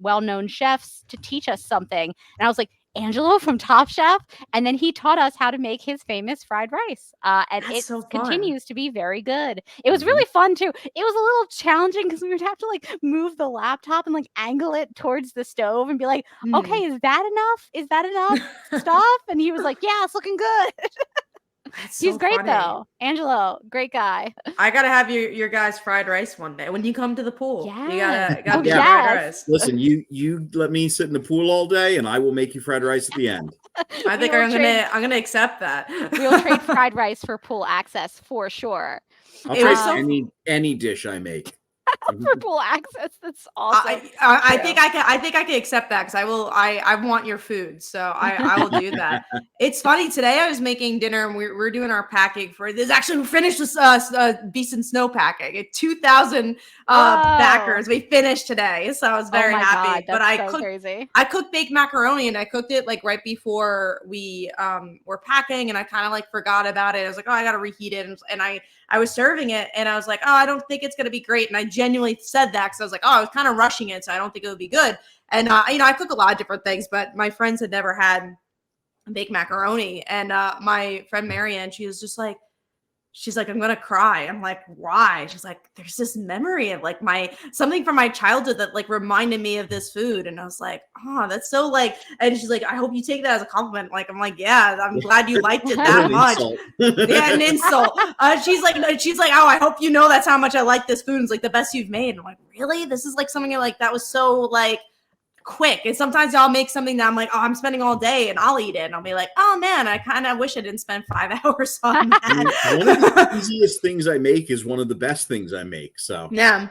well-known chefs to teach us something. And I was like, Angelo from Top Chef, and then he taught us how to make his famous fried rice, and That's it so fun. continues to be very good. It was really fun too. It was a little challenging because we would have to like move the laptop and like angle it towards the stove and be like, okay, is that enough? Is that enough stuff? And he was like, yeah, it's looking good. That's He's so great funny. though. Angelo, great guy. I gotta have your guys' fried rice one day when you come to the pool. You Yes. gotta Oh, be yes. fried rice. Listen, you let me sit in the pool all day, and I will make you fried rice at the end. I think I'm gonna accept that. We'll trade fried rice for pool access for sure. I'll It trade was so any dish I make. For pool access, that's awesome. I think I can accept that because I want your food, so I will do that. It's funny, today I was making dinner and we're doing our packing for this. Actually, we finished this Beast and Snow packing at 2,000 backers. We finished today, so I was very happy. God, but I cooked baked macaroni and I cooked it like right before we were packing, and I kind of like forgot about it. I was like, oh, I gotta reheat it, and I was serving it and I was like, oh, I don't think it's going to be great. And I genuinely said that because I was like, oh, I was kind of rushing it, so I don't think it would be good. And, I cook a lot of different things, but my friends had never had baked macaroni. And my friend Marianne, she's like, I'm going to cry. I'm like, why? She's like, there's this memory of like something from my childhood that like reminded me of this food. And I was like, oh, that's so like, and she's like, I hope you take that as a compliment. Like, I'm like, yeah, I'm glad you liked it that much. Yeah, an insult. She's like, oh, I hope you know that's how much I like this food. It's like the best you've made. And I'm like, really? This is like something like that was so like quick. And sometimes I'll make something that I'm like, oh, I'm spending all day, and I'll eat it, and I'll be like, oh man, I kind of wish I didn't spend 5 hours on that. One of the easiest things I make is one of the best things I make. So yeah,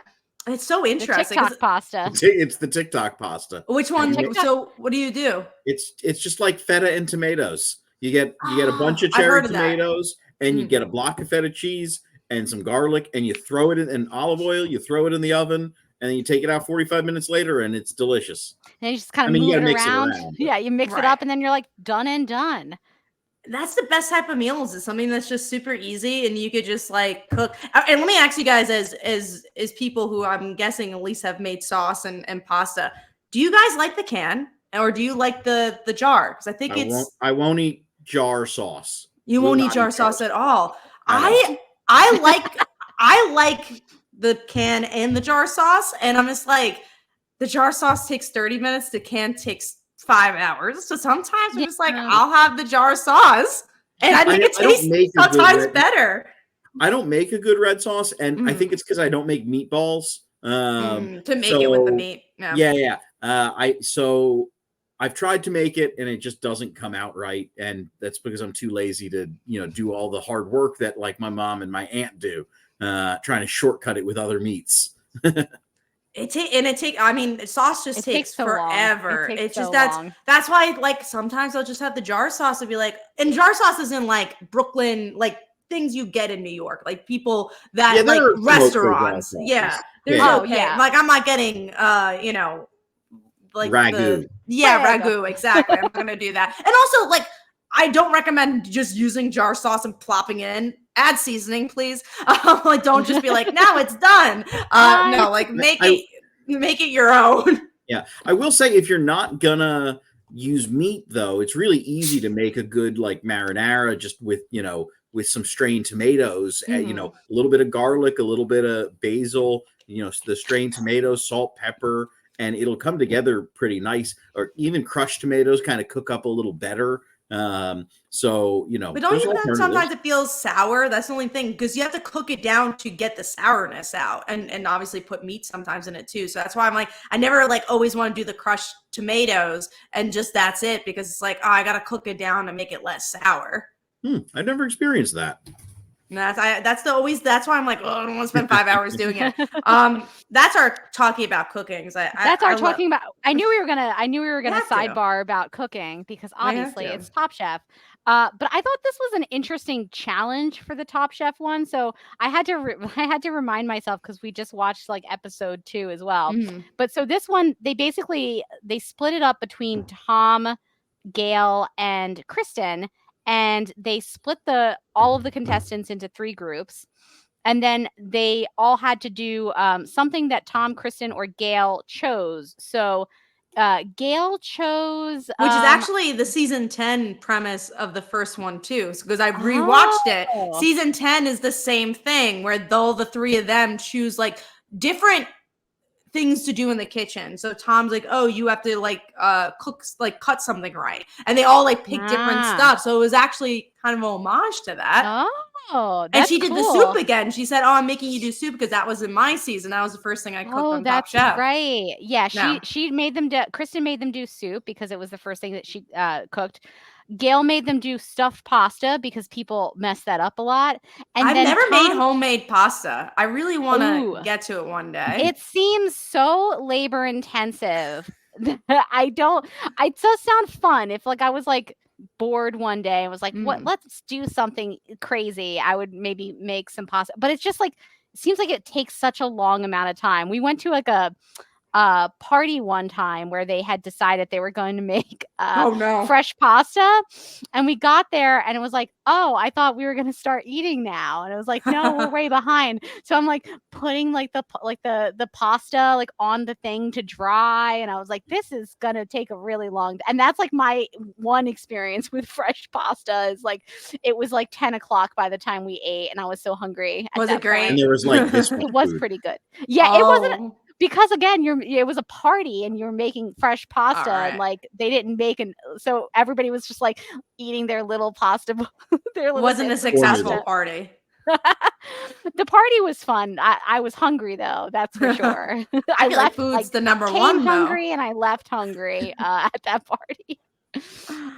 it's so interesting. The TikTok pasta. It's the TikTok pasta. Which one? So what do you do? It's just like feta and tomatoes. You get a bunch of cherry tomatoes, and you get a block of feta cheese and some garlic, and you throw it in olive oil. You throw it in the oven, and then you take it out 45 minutes later, and it's delicious. And you just kind of move it around. Yeah, you mix it up, and then you're like, done and done. That's the best type of meals, is something that's just super easy and you could just like cook. And let me ask you guys, as people who I'm guessing at least have made sauce and pasta, do you guys like the can or do you like the jar? Because I think I won't eat jar sauce. You won't eat jar sauce at all. I like the can and the jar sauce, and I'm just like, the jar sauce takes 30 minutes, the can takes 5 hours. So sometimes I'm just like, I'll have the jar sauce, and I think it tastes sometimes better. I don't make a good red sauce, and I think it's because I don't make meatballs. To make it with the meat. Yeah. I've tried to make it, and it just doesn't come out right, and that's because I'm too lazy to, do all the hard work that like my mom and my aunt do, trying to shortcut it with other meats. Sauce just takes forever. It's just that's why like sometimes I'll just have the jar sauce and be like, and jar sauce isn't like Brooklyn, like things you get in New York, like people that like restaurants. Yeah. Like I'm not getting like ragu. Ragu, exactly. I'm gonna do that. And also like I don't recommend just using jar sauce and plopping in. Add seasoning, please. Like don't just be like, now it's done. No, like make it your own. Yeah. I will say, if you're not gonna use meat though, it's really easy to make a good like marinara just with some strained tomatoes, a little bit of garlic, a little bit of basil, the strained tomatoes, salt, pepper, and it'll come together pretty nice. Or even crushed tomatoes kind of cook up a little better. But don't you think sometimes it feels sour? That's the only thing, because you have to cook it down to get the sourness out, and obviously put meat sometimes in it too. So that's why I'm like, I never like always want to do the crushed tomatoes and just that's it, because it's like, oh, I gotta cook it down to make it less sour. I've never experienced that. That's why I'm like, oh, I don't want to spend 5 hours doing it. That's our talking about cooking. I knew we were gonna sidebar about cooking, because obviously it's Top Chef. But I thought this was an interesting challenge for the Top Chef one. So I had to remind myself, because we just watched like episode 2 as well. But so this one, they split it up between Tom, Gail, and Kristen. And they split all of the contestants into 3 groups. And then they all had to do something that Tom, Kristen, or Gail chose. So Gail chose Which is actually the season 10 premise of the first one too, because I rewatched it. Season 10 is the same thing where the three of them choose like different things to do in the kitchen. So Tom's like, oh, you have to like cook, like cut something right, and they all like pick different stuff. So it was actually kind of a homage to that. Oh, and she did the soup again. She said, oh, I'm making you do soup because that was in my season. That was the first thing I cooked on Top Chef. Right. Yeah, she made them Kristen made them do soup because it was the first thing that she cooked. Gail made them do stuffed pasta because people mess that up a lot. And I've never made homemade pasta. I really want to get to it one day. It seems so labor intensive. It does sound fun. If like I was like bored one day and was like, what, let's do something crazy, I would maybe make some pasta. But it's just like, it seems like it takes such a long amount of time. We went to like a party one time where they had decided they were going to make fresh pasta, and we got there and it was like, oh, I thought we were going to start eating now, and it was like, no, we're way behind. So I'm like putting like the pasta like on the thing to dry, and I was like, this is gonna take a really long and that's like my one experience with fresh pasta is like it was like 10 o'clock by the time we ate, and I was so hungry. Was it great? And there was like this it was pretty good. Yeah, it wasn't. Because again, it was a party and you're making fresh pasta, and like they didn't make so everybody was just like eating their little pasta. Wasn't a successful party. The party was fun. I was hungry though, that's for sure. I feel like food's the number one. Hungry, and I left hungry at that party.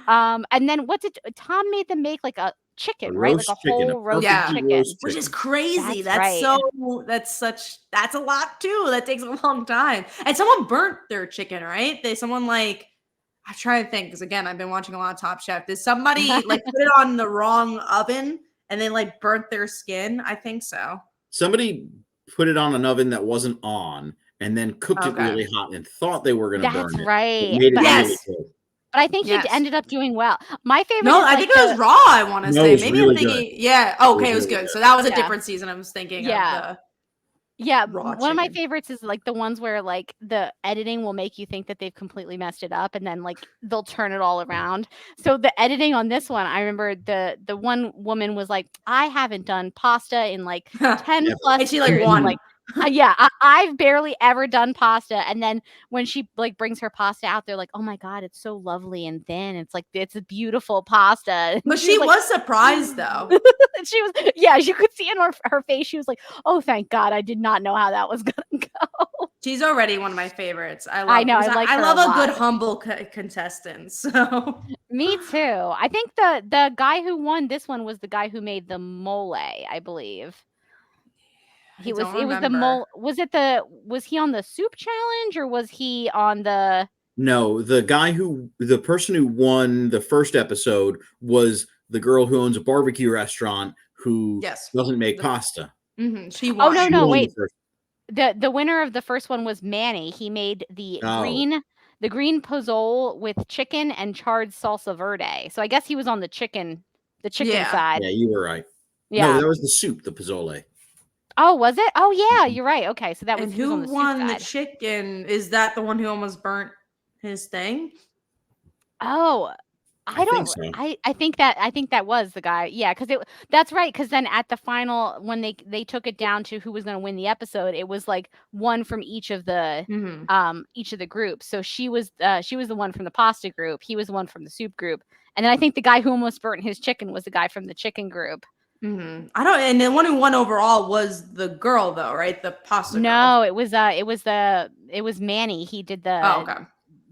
And then what did Tom made them make like a chicken, right? Like a whole roast chicken, which is crazy. That's a lot too. That takes a long time. And someone burnt their chicken, right? I'm trying to think, because again, I've been watching a lot of Top Chef. Did somebody like put it on the wrong oven and then like burnt their skin? I think so. Somebody put it on an oven that wasn't on and then cooked it really hot and thought they were going to burn it. That's right. Yes. But I think he ended up doing well. My favorite. No, I think it was raw. I want to say maybe I'm thinking. Yeah. Okay, it was good. So that was a different season. I was thinking. Yeah. One of my favorites is like the ones where like the editing will make you think that they've completely messed it up, and then like they'll turn it all around. So the editing on this one, I remember the one woman was like, I haven't done pasta in like 10 plus. And she like won. Like, I've barely ever done pasta, and then when she like brings her pasta out, they're like, oh my god, it's so lovely and thin. It's like it's a beautiful pasta. But she was surprised though. She was, you could see in her face. She was like, oh, thank God, I did not know how that was gonna go. She's already one of my favorites. I love a good humble contestant. So me too. I think the guy who won this one was the guy who made the mole, I believe. Was he on the soup challenge, or was he on the? No, the person who won the first episode was the girl who owns a barbecue restaurant who doesn't make pasta. Mm-hmm. She won. Oh no, wait. The winner of the first one was Manny. He made the green pozole with chicken and charred salsa verde. So I guess he was on the chicken side. Yeah, you were right. Yeah, no, that was the soup, the pozole. Oh, was it? Oh, yeah, you're right. Okay, so that was who won the chicken? Is that the one who almost burnt his thing? Oh, I don't. So. I think that was the guy. Yeah, because that's right. Because then at the final, when they took it down to who was going to win the episode, it was like one from each of the groups. So she was the one from the pasta group. He was the one from the soup group, and then I think the guy who almost burnt his chicken was the guy from the chicken group. Mm-hmm. And the one who won overall was the girl, though, right? The pasta. No, girl. it was Manny. He did the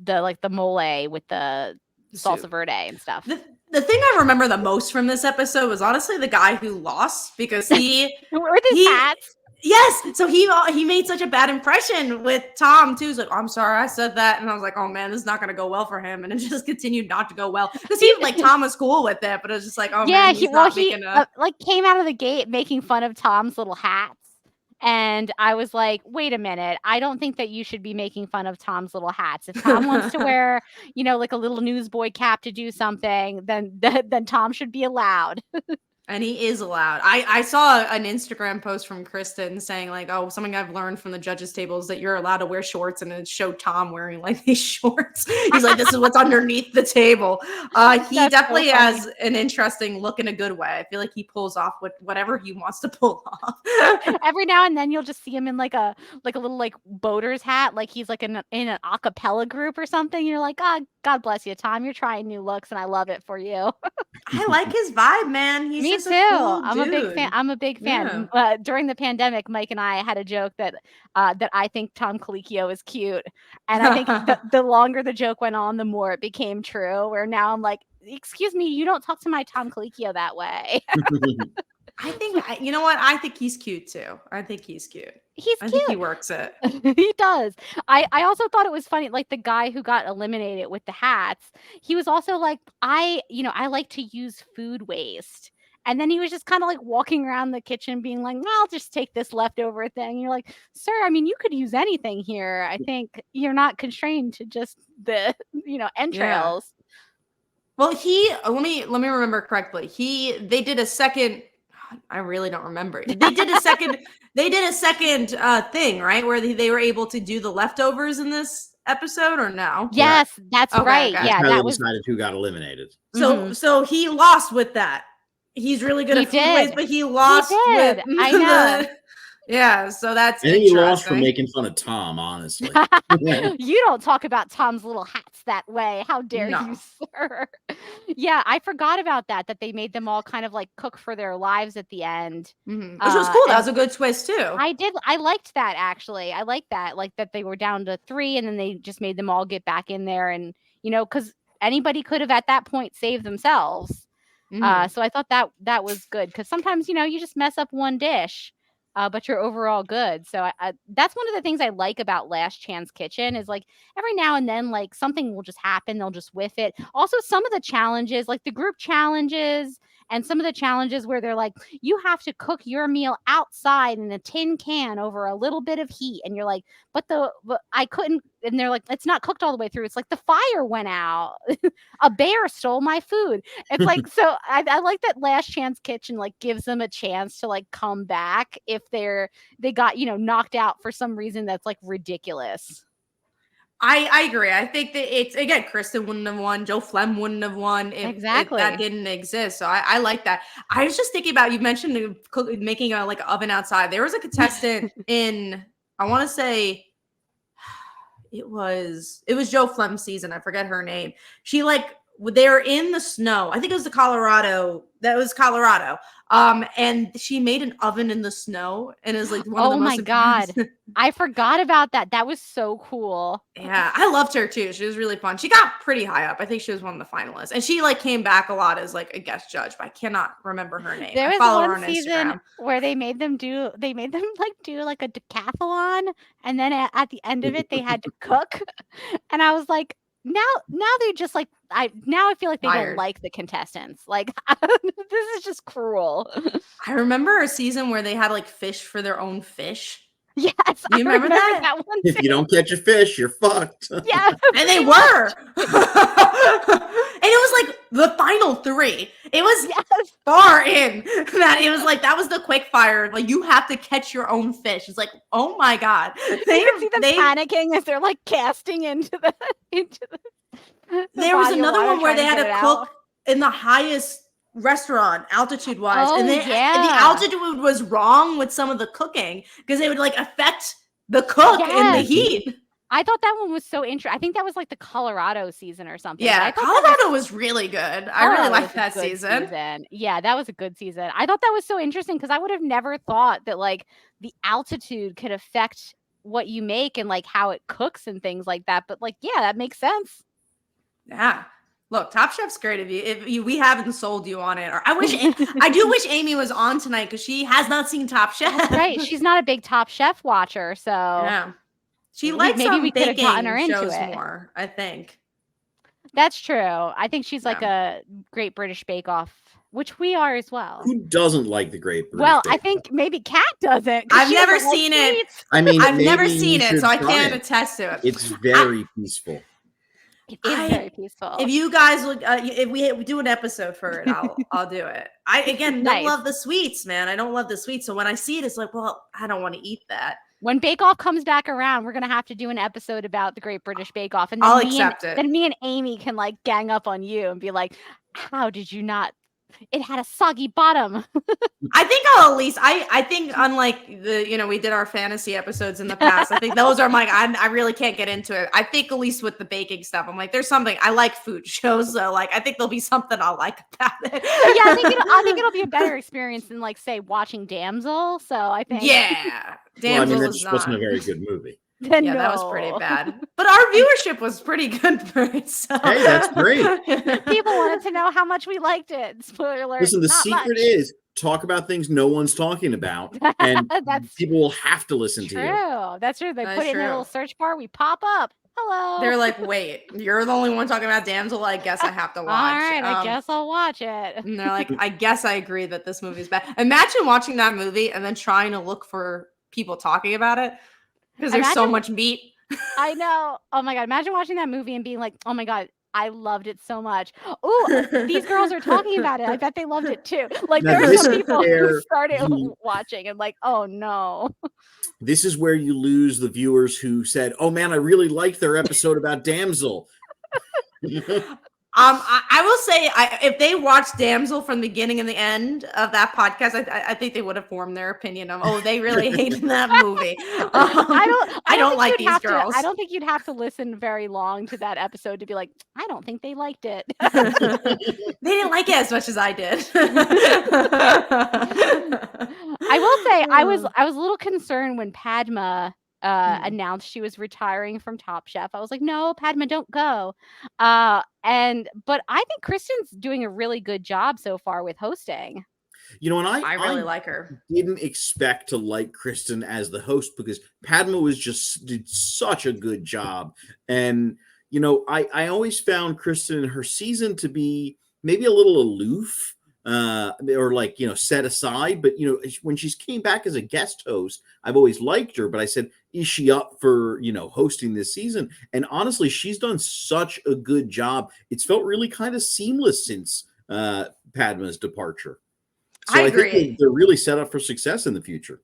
the mole with the salsa verde and stuff. The thing I remember the most from this episode was honestly the guy who lost, because he with his hats. Yes, so he made such a bad impression with Tom too. He's like, oh, I'm sorry I said that, and I was like, oh man, this is not gonna go well for him, and it just continued not to go well because he like Tom was cool with it, but it was just like, oh man, he like came out of the gate making fun of Tom's little hats, and I was like, wait a minute, I don't think that you should be making fun of Tom's little hats. If Tom wants to wear, like a little newsboy cap to do something, then Tom should be allowed. And he is allowed. I saw an Instagram post from Kristen saying like, oh, something I've learned from the judges table is that you're allowed to wear shorts, and it showed Tom wearing like these shorts. He's like, this is what's underneath the table. He That's definitely so funny. has an interesting look in a good way. I feel like he pulls off whatever he wants to pull off. Every now and then you'll just see him in like a little like boater's hat, like he's like in an a cappella group or something. You're like, God bless you, Tom. You're trying new looks, and I love it for you. I like his vibe, man. He's Me just too. a cool I'm a big fan. dude. I'm a big fan. During the pandemic, Mike and I had a joke that I think Tom Colicchio is cute, and I think the longer the joke went on, the more it became true. Where now I'm like, excuse me, you don't talk to my Tom Colicchio that way. You know what? I think he's cute too. I think he's cute. He's I cute. think he works it. He does. I also thought it was funny, like the guy who got eliminated with the hats, he was also like, I like to use food waste. And then he was just kind of like walking around the kitchen being like, well, I'll just take this leftover thing. And you're like, sir, I mean, you could use anything here. I think you're not constrained to just the, entrails. Yeah. Well, let me remember correctly. They did a second. I really don't remember. They did a second. Thing, right, where they were able to do the leftovers in this episode, or no? Yes, that's right. Okay. Yeah, that was decided who got eliminated. So he lost with that. He's really good at food waste, but he lost with I know. Yeah, so that's I think he lost for making fun of Tom, honestly. You don't talk about Tom's little hats that way. How dare you, sir? Yeah, I forgot about that they made them all kind of like cook for their lives at the end. Which was cool. That was a good twist too. I liked that, actually. I liked that. Like that they were down to 3 and then they just made them all get back in there, and because anybody could have at that point saved themselves. So I thought that was good, because sometimes you just mess up one dish, but you're overall good. So that's one of the things I like about Last Chance Kitchen is like every now and then like something will just happen, they'll just whiff it. Also, some of the challenges, like the group challenges and some of the challenges where they're like, you have to cook your meal outside in a tin can over a little bit of heat, and you're like, but I couldn't, and they're like, it's not cooked all the way through. It's like the fire went out. A bear stole my food. It's like, so I like that Last Chance Kitchen like gives them a chance to like come back if they got knocked out for some reason that's like ridiculous. I agree. I think that it's, again, Kristen wouldn't have won. Joe Flem wouldn't have won if that didn't exist. So I like that. I was just thinking about, you mentioned making a like an oven outside. There was a contestant in, I want to say it was Joe Flem's season. I forget her name. She they're in the snow. I think it was Colorado. That was Colorado. And she made an oven in the snow, and it was like one of the most. Oh my God. I forgot about that. That was so cool. Yeah, I loved her too. She was really fun. She got pretty high up. I think she was one of the finalists, and she like came back a lot as like a guest judge, but I cannot remember her name. There was one season where they made them like do like a decathlon, and then at the end of it they had to cook, and I was like, now they just like I feel like they don't like the contestants. Like this is just cruel. I remember a season where they had like fish for their own fish. Yes, you remember that one too. If you don't catch a fish, you're fucked. Yeah, and they were. And it was like the final 3. It was far in that it was like that was the quick fire. Like you have to catch your own fish. It's like, oh my God. You can see them panicking as they're like casting into the There was another one where they had to cook in the highest restaurant altitude wise, and the altitude was wrong with some of the cooking because it would like affect the cook in the heat. I thought that one was so interesting. I think that was like the Colorado season or something. Yeah, Colorado was really good. I really liked that season. Yeah, that was a good season. I thought that was so interesting because I would have never thought that like the altitude could affect what you make and like how it cooks and things like that. But like, yeah, that makes sense. Yeah. Look, Top Chef's great. If we haven't sold you on it, or I do wish Amy was on tonight because she has not seen Top Chef. That's right. She's not a big Top Chef watcher, so yeah. She likes maybe we could have gotten her into shows it more. I think that's true. I think she's like a Great British Bake Off, which we are as well. Who doesn't like the Great British Well, Bake I think maybe Kat doesn't. I've never seen it. I mean, I've never seen it, so I can't attest to it. It's very peaceful. It is very peaceful. If you guys would, if we do an episode for it, I'll do it. I don't Nice. love the sweets, man. I don't love the sweets. So when I see it, it's like, well, I don't want to eat that. When Bake Off comes back around, we're gonna have to do an episode about the Great British Bake Off, and then I'll accept it. Then me and Amy can like gang up on you and be like, "How did you not? It had a soggy bottom." I think I'll at least. I think unlike we did our fantasy episodes in the past. I think those are my. I really can't get into it. I think at least with the baking stuff, I'm like, there's something I like food shows, so like I think there'll be something I'll like about it. Yeah, I think it'll be a better experience than like say watching Damsel. So I think Damsel that just wasn't a very good movie. Then that was pretty bad. But our viewership was pretty good for it. So. Hey, that's great. People wanted to know how much we liked it. Spoiler alert. Listen, the not secret much. is talk about things no one's talking about, and people will have to listen to you. That's true. They put it in their little search bar. We pop up. Hello. They're like, wait, you're the only one talking about Damsel. I guess I have to watch. All right, I guess I'll watch it. And they're like, I guess I agree that this movie's bad. Imagine watching that movie and then trying to look for people talking about it because there's so much meat. I know. Oh my God. Imagine watching that movie and being like, oh my God, I loved it so much. Oh, these girls are talking about it. I bet they loved it too. Like there are some people who started watching and like, oh no. This is where you lose the viewers who said, oh man, I really liked their episode about Damsel. I will say, if they watched Damsel from the beginning and the end of that podcast, I think they would have formed their opinion of, oh, they really hated that movie. I don't like these girls. I don't think you'd have to listen very long to that episode to be like, I don't think they liked it. They didn't like it as much as I did. I will say, I was a little concerned when Padma announced she was retiring from Top Chef. I was like, no, Padma, don't go. But I think Kristen's doing a really good job so far with hosting. And I really like her. Didn't expect to like Kristen as the host because Padma did such a good job. And, I always found Kristen in her season to be maybe a little aloof. Or like, set aside. But, when she's came back as a guest host, I've always liked her. But I said, is she up for, hosting this season? And honestly, she's done such a good job. It's felt really kind of seamless since Padma's departure. So I agree. Think they're really set up for success in the future.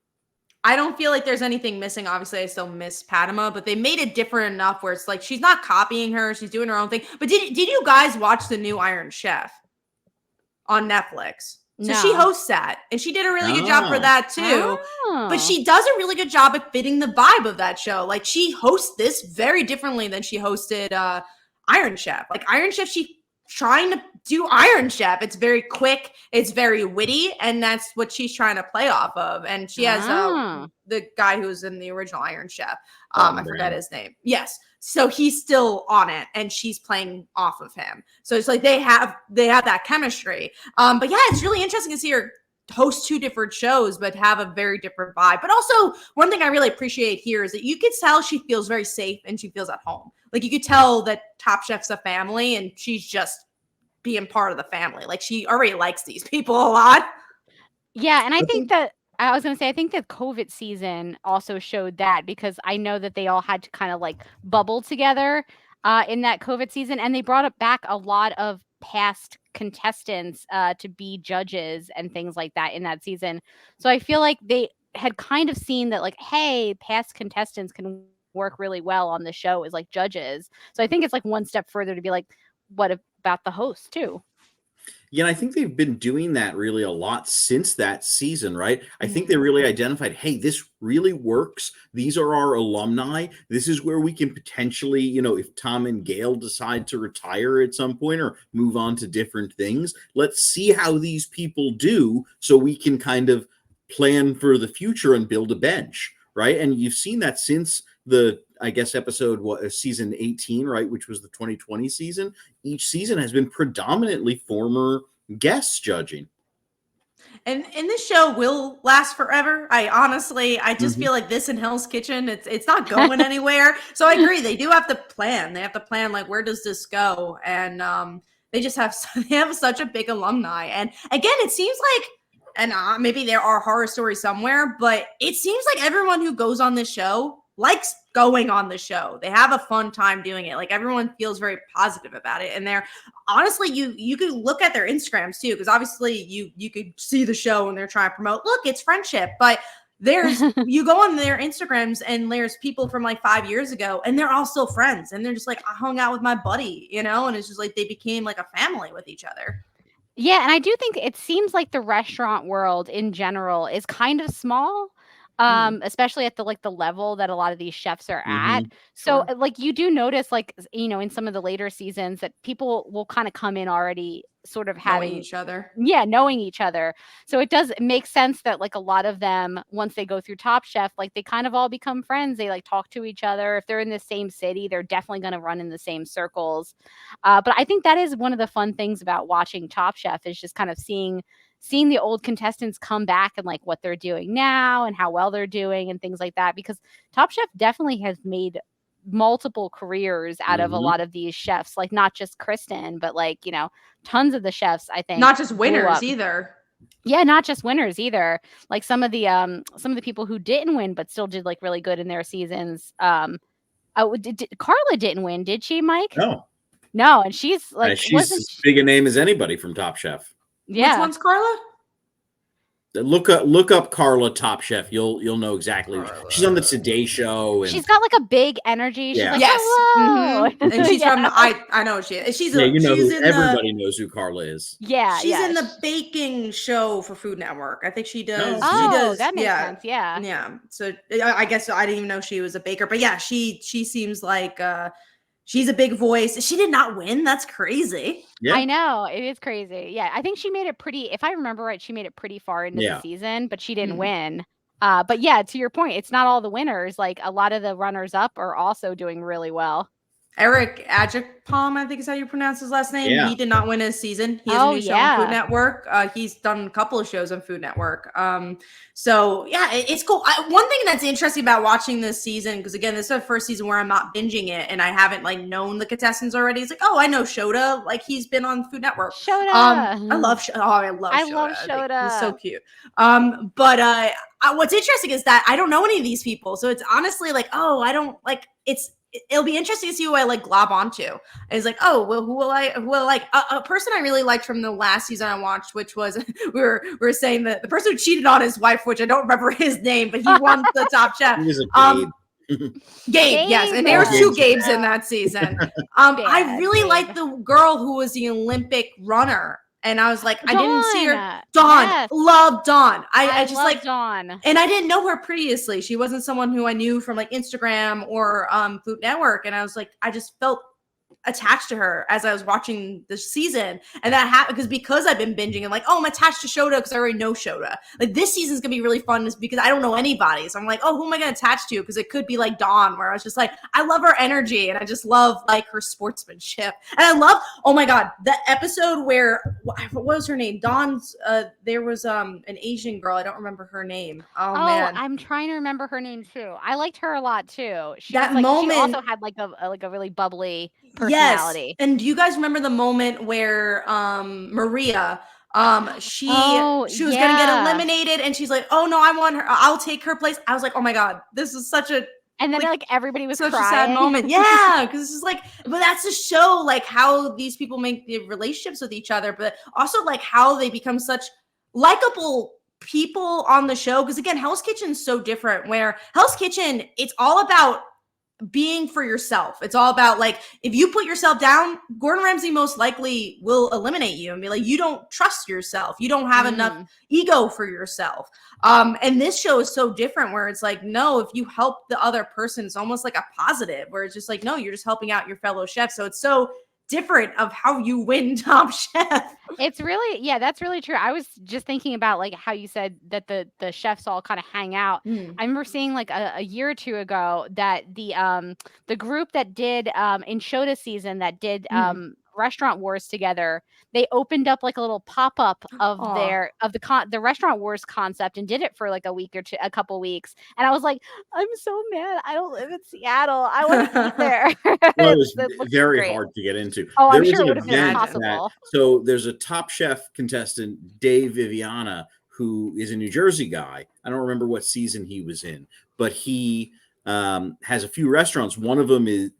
I don't feel like there's anything missing. Obviously, I still miss Padma, but they made it different enough where it's like she's not copying her. She's doing her own thing. But did you guys watch the new Iron Chef on Netflix? So she hosts that, and she did a really good job for that too. But she does a really good job at fitting the vibe of that show. Like she hosts this very differently than she hosted Iron Chef. Like Iron Chef, she's trying to do Iron Chef. It's very quick, it's very witty, and that's what she's trying to play off of. And she has the guy who's in the original Iron Chef. I forget his name. Yes. So he's still on it and she's playing off of him. So it's like they have that chemistry. But yeah, it's really interesting to see her host two different shows, but have a very different vibe. But also one thing I really appreciate here is that you could tell she feels very safe and she feels at home. Like you could tell that Top Chef's a family and she's just being part of the family. Like she already likes these people a lot. Yeah. And I think that I was going to say, I think the COVID season also showed that because I know that they all had to kind of like bubble together in that COVID season. And they brought back a lot of past contestants to be judges and things like that in that season. So I feel like they had kind of seen that like, hey, past contestants can work really well on the show as like judges. So I think it's like one step further to be like, what about the host too? Yeah, and I think they've been doing that really a lot since that season, right? I think they really identified, hey, this really works. These are our alumni. This is where we can potentially, if Tom and Gail decide to retire at some point or move on to different things, let's see how these people do so we can kind of plan for the future and build a bench, right? And you've seen that since the episode season 18, right, which was the 2020 season. Each season has been predominantly former guests judging, and this show will last forever. I just feel like this in Hell's Kitchen, it's not going anywhere. So I agree, they do have to plan. They have to plan like, where does this go? And they have such a big alumni. And again, it seems like, and maybe there are horror stories somewhere, but it seems like everyone who goes on this show likes going on the show. They have a fun time doing it. Like everyone feels very positive about it. And they're honestly, you could look at their Instagrams too, because obviously you could see the show and they're trying to promote, look, it's friendship. But there's you go on their Instagrams and there's people from like 5 years ago and they're all still friends. And they're just like, I hung out with my buddy, you know, and it's just like they became like a family with each other. Yeah, and I do think it seems like the restaurant world in general is kind of small, especially at the like the level that a lot of these chefs are at. So Sure. like you do notice like you know in some of the later seasons that people will kind of come in already sort of Knowing having each other. knowing each other. So it does make sense that like a lot of them once they go through Top Chef, like they kind of all become friends. They like talk to each other. If they're in the same city, they're definitely going to run in the same circles. But I think that is one of the fun things about watching Top Chef is just kind of seeing the old contestants come back and like what they're doing now and how well they're doing and things like that, because Top Chef definitely has made multiple careers out of a lot of these chefs, like not just Kristen, but like, you know, tons of the chefs I think Not just blew winners up. either. Yeah, not just winners either. Like some of the people who didn't win but still did like really good in their seasons. Carla didn't win, did she, Mike? No, and she's like she's as big a name as anybody from Top Chef. Yeah. Which one's Carla? Look up Carla Top Chef. You'll know exactly. She's on the Today Show. And she's got like a big energy. She's like, yes. hello. And she's from I know she is. She's everybody knows who Carla is. Yeah. She's in the baking show for Food Network. I think she does. Oh, she does. That makes sense. Yeah. Yeah. So I guess I didn't even know she was a baker. But yeah, she seems like she's a big voice. She did not win. That's crazy. Yeah. I know. It is crazy. Yeah. I think she made it pretty, if I remember right, she made it pretty far into the season, but she didn't win. But yeah, to your point, it's not all the winners. Like a lot of the runners up are also doing really well. Eric Ajikpom, I think is how you pronounce his last name. Yeah. He did not win his season. He has a new show on Food Network. He's done a couple of shows on Food Network. So yeah, it's cool. One thing that's interesting about watching this season, because again, this is the first season where I'm not binging it and I haven't like known the contestants already. It's like, oh, I know Shota. Like he's been on Food Network. Shota. I love Shota. I love Shota. He's so cute. But what's interesting is that I don't know any of these people. So it's honestly like, oh, I don't like it'll be interesting to see who I like glob onto. It's like, oh, well, who will I like? A person I really liked from the last season I watched, which was we were saying that the person who cheated on his wife, which I don't remember his name, but he won the Top Chef. He was a Gabe, yes, and there were two Gabes in that season. I really liked the girl who was the Olympic runner. And I was like, Dawn. I didn't see her. Dawn. Yes. Love Dawn. I just like Dawn. And I didn't know her previously. She wasn't someone who I knew from like Instagram or Food Network. And I was like, I just felt attached to her as I was watching the season. And that happened because I've been binging and like, oh, I'm attached to Shota because I already know Shota. Like this season's gonna be really fun is because I don't know anybody. So I'm like, oh, who am I gonna attach to? Because it could be like Dawn, where I was just like, I love her energy and I just love like her sportsmanship. And I love, oh my God, the episode where what was her name? Dawn's there was an Asian girl. I don't remember her name. Oh man. I'm trying to remember her name too. I liked her a lot too. She moment, she also had like a really bubbly personality. Yes. And do you guys remember the moment where Maria she was gonna get eliminated and she's like, oh no, I want her, I'll take her place. I was like, oh my God, this is such a and then like everybody was such crying. a sad moment. Yeah, because it's just like, but that's to show like how these people make the relationships with each other, but also like how they become such likable people on the show. Because again, Hell's Kitchen is so different, where Hell's Kitchen, it's all about being for yourself. It's all about like, if you put yourself down, Gordon Ramsay most likely will eliminate you and be like, you don't trust yourself. You don't have enough ego for yourself. And this show is so different, where it's like, no, if you help the other person, it's almost like a positive, where it's just like, no, you're just helping out your fellow chef. So it's so different of how you win Top Chef. It's really, yeah, that's really true. I was just thinking about like how you said that the chefs all kind of hang out. I remember seeing like a year or two ago that the group that did in Shota season that did Restaurant Wars together, they opened up like a little pop-up of the Restaurant Wars concept and did it for like a couple weeks. And I was like, I'm so mad I don't live in Seattle. I want to eat there. Well, it was very hard to get into. Oh, I'm sure it would have been impossible. So there's a Top Chef contestant, Dave Viviana, who is a New Jersey guy. I don't remember what season he was in, but he has a few restaurants. One of them is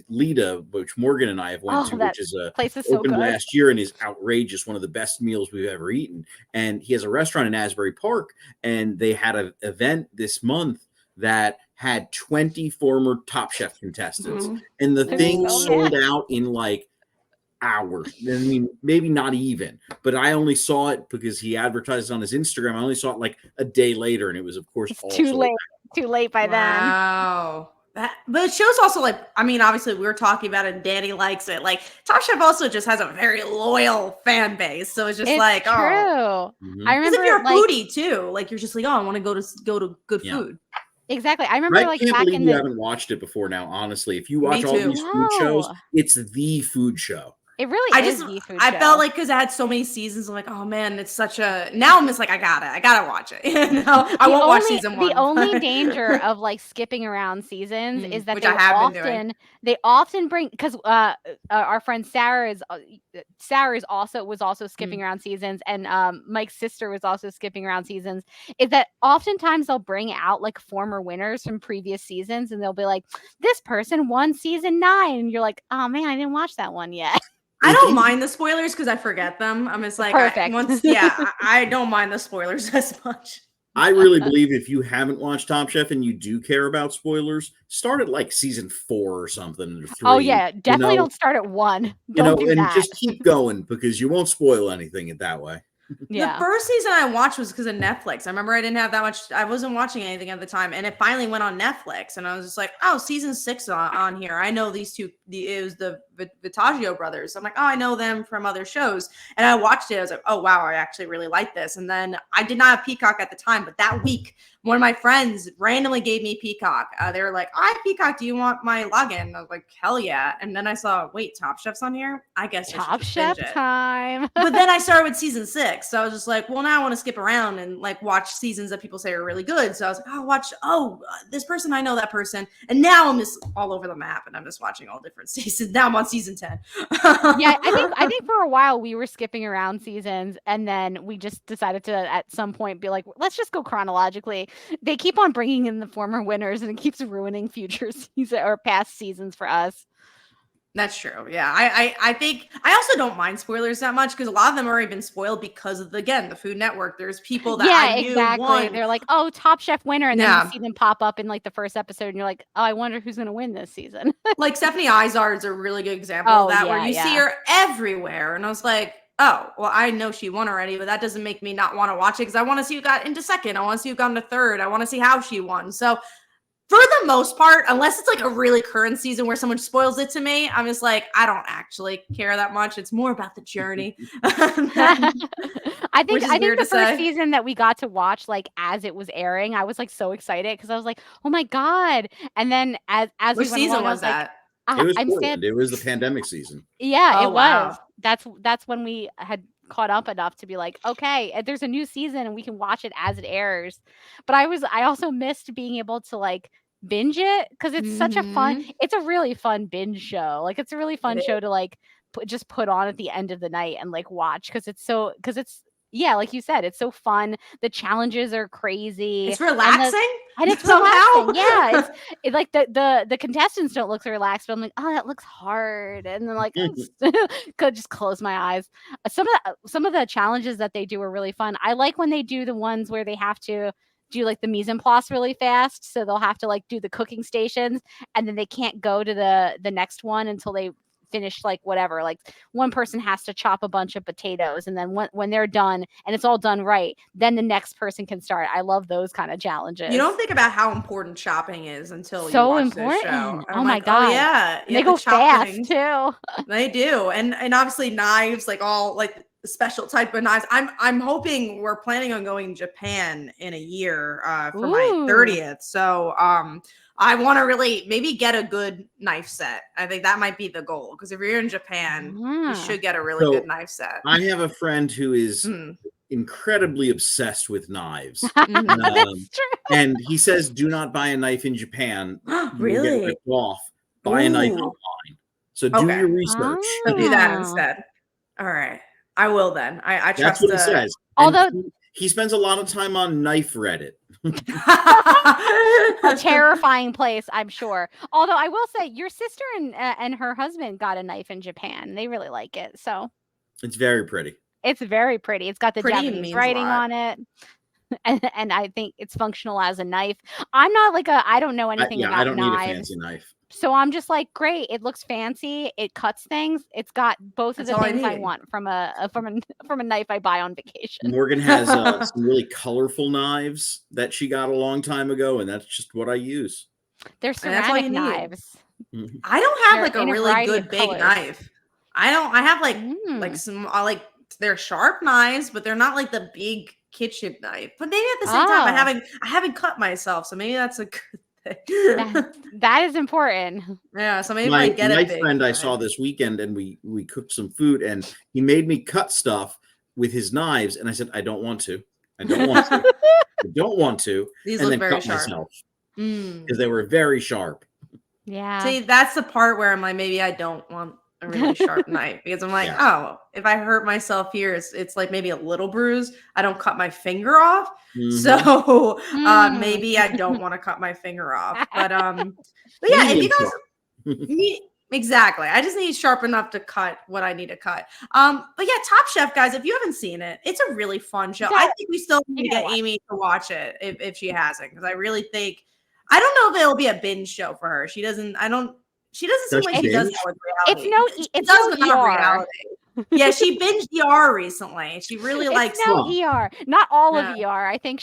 Lita, which Morgan and I have went to, that which is place is so opened good. last year and is outrageous. One of the best meals we've ever eaten. And he has a restaurant in Asbury Park, and they had an event this month that had 20 former Top Chef contestants, and the thing sold out in like hours. I mean, maybe not even, but I only saw it because he advertised on his Instagram. I only saw it like a day later, and it was, of course, It's too late. Too late by then. Wow. But it shows also, like, I mean, obviously we were talking about it and Danny likes it. Like, Top Chef also just has a very loyal fan base. So it's just It's like, true. oh. I remember, because if you're a like, foodie too, like you're just like, oh, I want to go to good food. Exactly. I remember, like, can't back believe in you the haven't watched it before now, honestly. If you watch Me all too. these food shows, it's the food show. It really I is just the food I show. felt like because I had so many seasons, I'm like, oh man, it's such a. Now I'm just like, I gotta watch it. You know, I won't watch season one. The only danger of like skipping around seasons is that Which I have been doing. they often bring, because our friend Sarah was also skipping around seasons, and Mike's sister was also skipping around seasons. Is that oftentimes they'll bring out like former winners from previous seasons, and they'll be like, this person won season 9, and you're like, oh man, I didn't watch that one yet. I don't mind the spoilers because I forget them. I'm just like, Perfect. I don't mind the spoilers as much. I really believe if you haven't watched Top Chef and you do care about spoilers, start at like season 4 or something, or 3. Oh yeah, definitely don't start at 1. Don't do that. Just keep going because you won't spoil anything that way. The first season I watched was because of Netflix. I remember I didn't have that much. I wasn't watching anything at the time, and it finally went on Netflix. And I was just like, "Oh, season 6 on here. I know these two. It was the Vittaggio brothers. I'm like, oh, I know them from other shows." And I watched it. I was like, "Oh wow, I actually really like this." And then I did not have Peacock at the time, but that week, one of my friends randomly gave me Peacock. They were like, "I have Peacock. Do you want my login?" I was like, "Hell yeah!" And then I saw, wait, Top Chef's on here. I guess Top Chef time. But then I started with season 6, so I was just like, well, now I want to skip around and like watch seasons that people say are really good. So I was like, oh, watch. This person, I know that person, and now I'm just all over the map, and I'm just watching all different seasons. Now I'm on season 10. Yeah, I think for a while we were skipping around seasons, and then we just decided to at some point be like, let's just go chronologically. They keep on bringing in the former winners, and it keeps ruining future season or past seasons for us. That's true. Yeah. I think I also don't mind spoilers that much because a lot of them have already been spoiled because of the Food Network. There's people that I knew won. They're like, oh, Top Chef winner, and then you see them pop up in like the first episode, and you're like, oh, I wonder who's gonna win this season. Like Stephanie Izard is a really good example of that, where you see her everywhere, and I was like, oh, well, I know she won already, but that doesn't make me not want to watch it because I want to see who got into second. I want to see who got into third. I want to see how she won. So for the most part, unless it's like a really current season where someone spoils it to me, I'm just like, I don't actually care that much. It's more about the journey. I think the first season that we got to watch, like as it was airing, I was like so excited because I was like, oh my God. And then as which we went season along, was that? It was Portland. It was the pandemic season. Yeah, it was. Wow. That's when we had caught up enough to be like, okay, there's a new season and we can watch it as it airs. But I also missed being able to like binge it because it's such a fun, it's a really fun binge show. Like it's a really fun show to like just put on at the end of the night and like watch because it's like you said, it's so fun. The challenges are crazy. It's relaxing. And it's relaxing. Yeah. It's like the contestants don't look relaxed, but I'm like, oh, that looks hard. And then like could just close my eyes. Some of the challenges that they do are really fun. I like when they do the ones where they have to do like the mise en place really fast. So they'll have to like do the cooking stations and then they can't go to the next one until they finish like whatever. Like one person has to chop a bunch of potatoes and then when they're done and it's all done right, then the next person can start. I love those kind of challenges. You don't think about how important chopping is until you watch this show. Oh my God. Oh yeah. They go fast too. They do. And obviously knives, like all like special type of knives. I'm hoping we're planning on going to Japan in a year for my 30th. So I want to really maybe get a good knife set. I think that might be the goal because if you're in Japan, you should get a really good knife set. I have a friend who is incredibly obsessed with knives. That's true. And he says, do not buy a knife in Japan. Really? Get ripped off. Buy a knife online. So do your research. So do that instead. All right. I will then. I trust. That's what he says. Although He spends a lot of time on Knife Reddit. A terrifying place, I'm sure. Although I will say, your sister and her husband got a knife in Japan. They really like it, so It's very pretty. it's very pretty. It's got the Pretty Japanese means a writing lot. on it, and I think it's functional as a knife. I'm not like I don't know anything about I don't need a knives. fancy knife. So I'm just like, great. It looks fancy. It cuts things. It's got both of That's the all I things I need. want from a knife I buy on vacation. Morgan has some really colorful knives that she got a long time ago, and that's just what I use. They're And that's all ceramic you need. knives. Mhm. I don't have They're like a in a really variety good of big colors. knife. I have like Mm. some they're sharp knives, but they're not like the big kitchen knife. But maybe at the same time, Oh, I haven't cut myself, so maybe that's a good thing. that is important. Yeah, so maybe if I My get a knife big friend I knife. saw this weekend, and we cooked some food, and he made me cut stuff with his knives, and I said, I don't want to. I don't want to. I don't want to. These And look then very cut sharp. myself Mm. because they were very sharp. Yeah. See, that's the part where I'm like, maybe I don't want a really sharp knife because I'm like, Yeah. oh, if I hurt myself here, it's like maybe a little bruise. I don't cut my finger off, Mhm. so Mm. maybe I don't want to cut my finger off. But yeah, if Medium you guys sharp. exactly, I just need sharp enough to cut what I need to cut. But yeah, Top Chef, guys, if you haven't seen it, it's a really fun show. I think we still need to get Amy to watch it if she hasn't, because I really think I don't know if it'll be a binge show for her. She doesn't seem like she does that with reality. It's no ER. Yeah, she binged ER recently. She really likes It's no Huh. ER. Not all of Yeah. ER. I think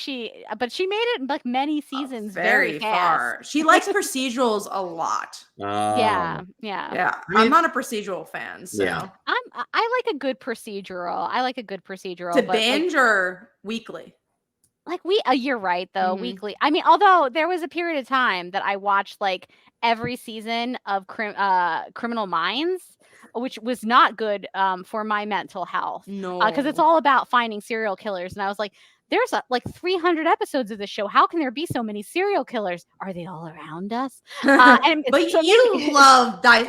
but she made it like many seasons very fast. far. She likes procedurals a lot. Yeah. Yeah, I mean, I'm not a procedural fan, so Yeah. I like a good procedural. to but binge or weekly. you're right though, Mhm. weekly. I mean, although there was a period of time that I watched like every season of Criminal Minds, which was not good for my mental health. No, Because it's all about finding serial killers, and I was like, there's like 300 episodes of this show. How can there be so many serial killers? Are they all around us? And but so you maybe, love but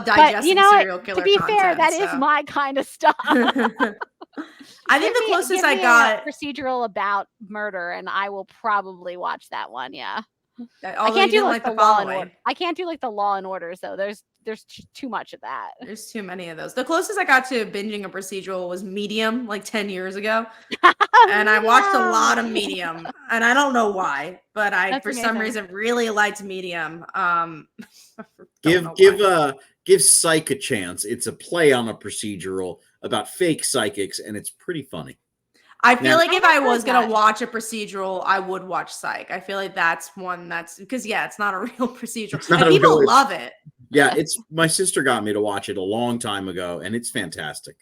digesting you know what? serial To killer be fair, content. that is my kind of stuff. I think the closest give I me got. a procedural about murder, and I will probably watch that one. Yeah, I Although can't you do didn't like like the the Law and Order. following. I can't do like the Law and Orders though. There's too much of that. There's too many of those. The closest I got to binging a procedural was Medium, like 10 years ago. And I watched a lot of Medium, and I don't know why, but That's for some amazing. reason really liked Medium. Give Psych a chance. It's a play on a procedural about fake psychics, and it's pretty funny. I feel like if I was heard gonna that. watch a procedural, I would watch Psych. I feel like that's one that's because it's not a real procedural, not and a people real- love it. Yeah, my sister got me to watch it a long time ago, and it's fantastic.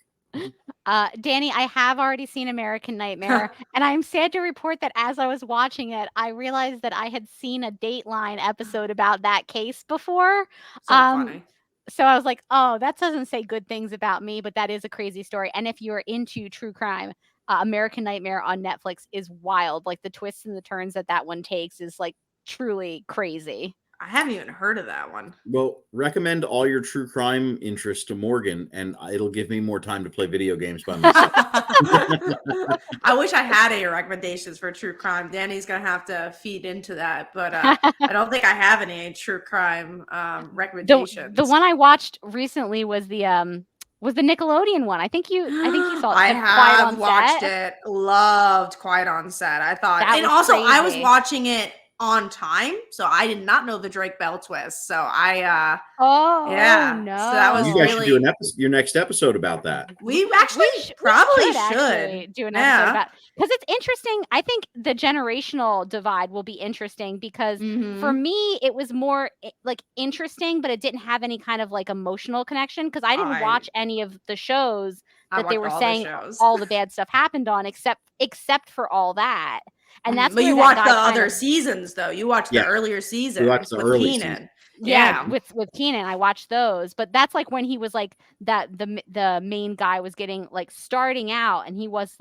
Danny, I have already seen American Nightmare, and I'm sad to report that as I was watching it, I realized that I had seen a Dateline episode about that case before. So funny. So I was like, oh, that doesn't say good things about me, but that is a crazy story. And if you're into true crime, American Nightmare on Netflix is wild. Like the twists and the turns that one takes is like truly crazy. I haven't even heard of that one. Well, recommend all your true crime interests to Morgan, and it'll give me more time to play video games by myself. I wish I had any recommendations for true crime. Danny's gonna have to feed into that, but I don't think I have any true crime recommendations. The one I watched recently was the Nickelodeon one. I think you saw it. I Quiet on have watched Set. it. Loved Quiet on Set. I thought, That and was also I was crazy. watching it on time, so I did not know the Drake Bell twist. So I Oh yeah, no! so that was You guys really should do your next episode about that. we actually probably should do an episode about, because it's interesting. I think the generational divide will be interesting because for me it was more like interesting, but it didn't have any kind of like emotional connection because I didn't watch any of the shows that they were saying all the bad stuff happened on, except for all that. And that's but you watched the other seasons though. You watched the earlier seasons. You watched the with early Keenan. seasons. Yeah, with Keenan, I watched those, but that's like when he was like that the main guy was getting like starting out, and he was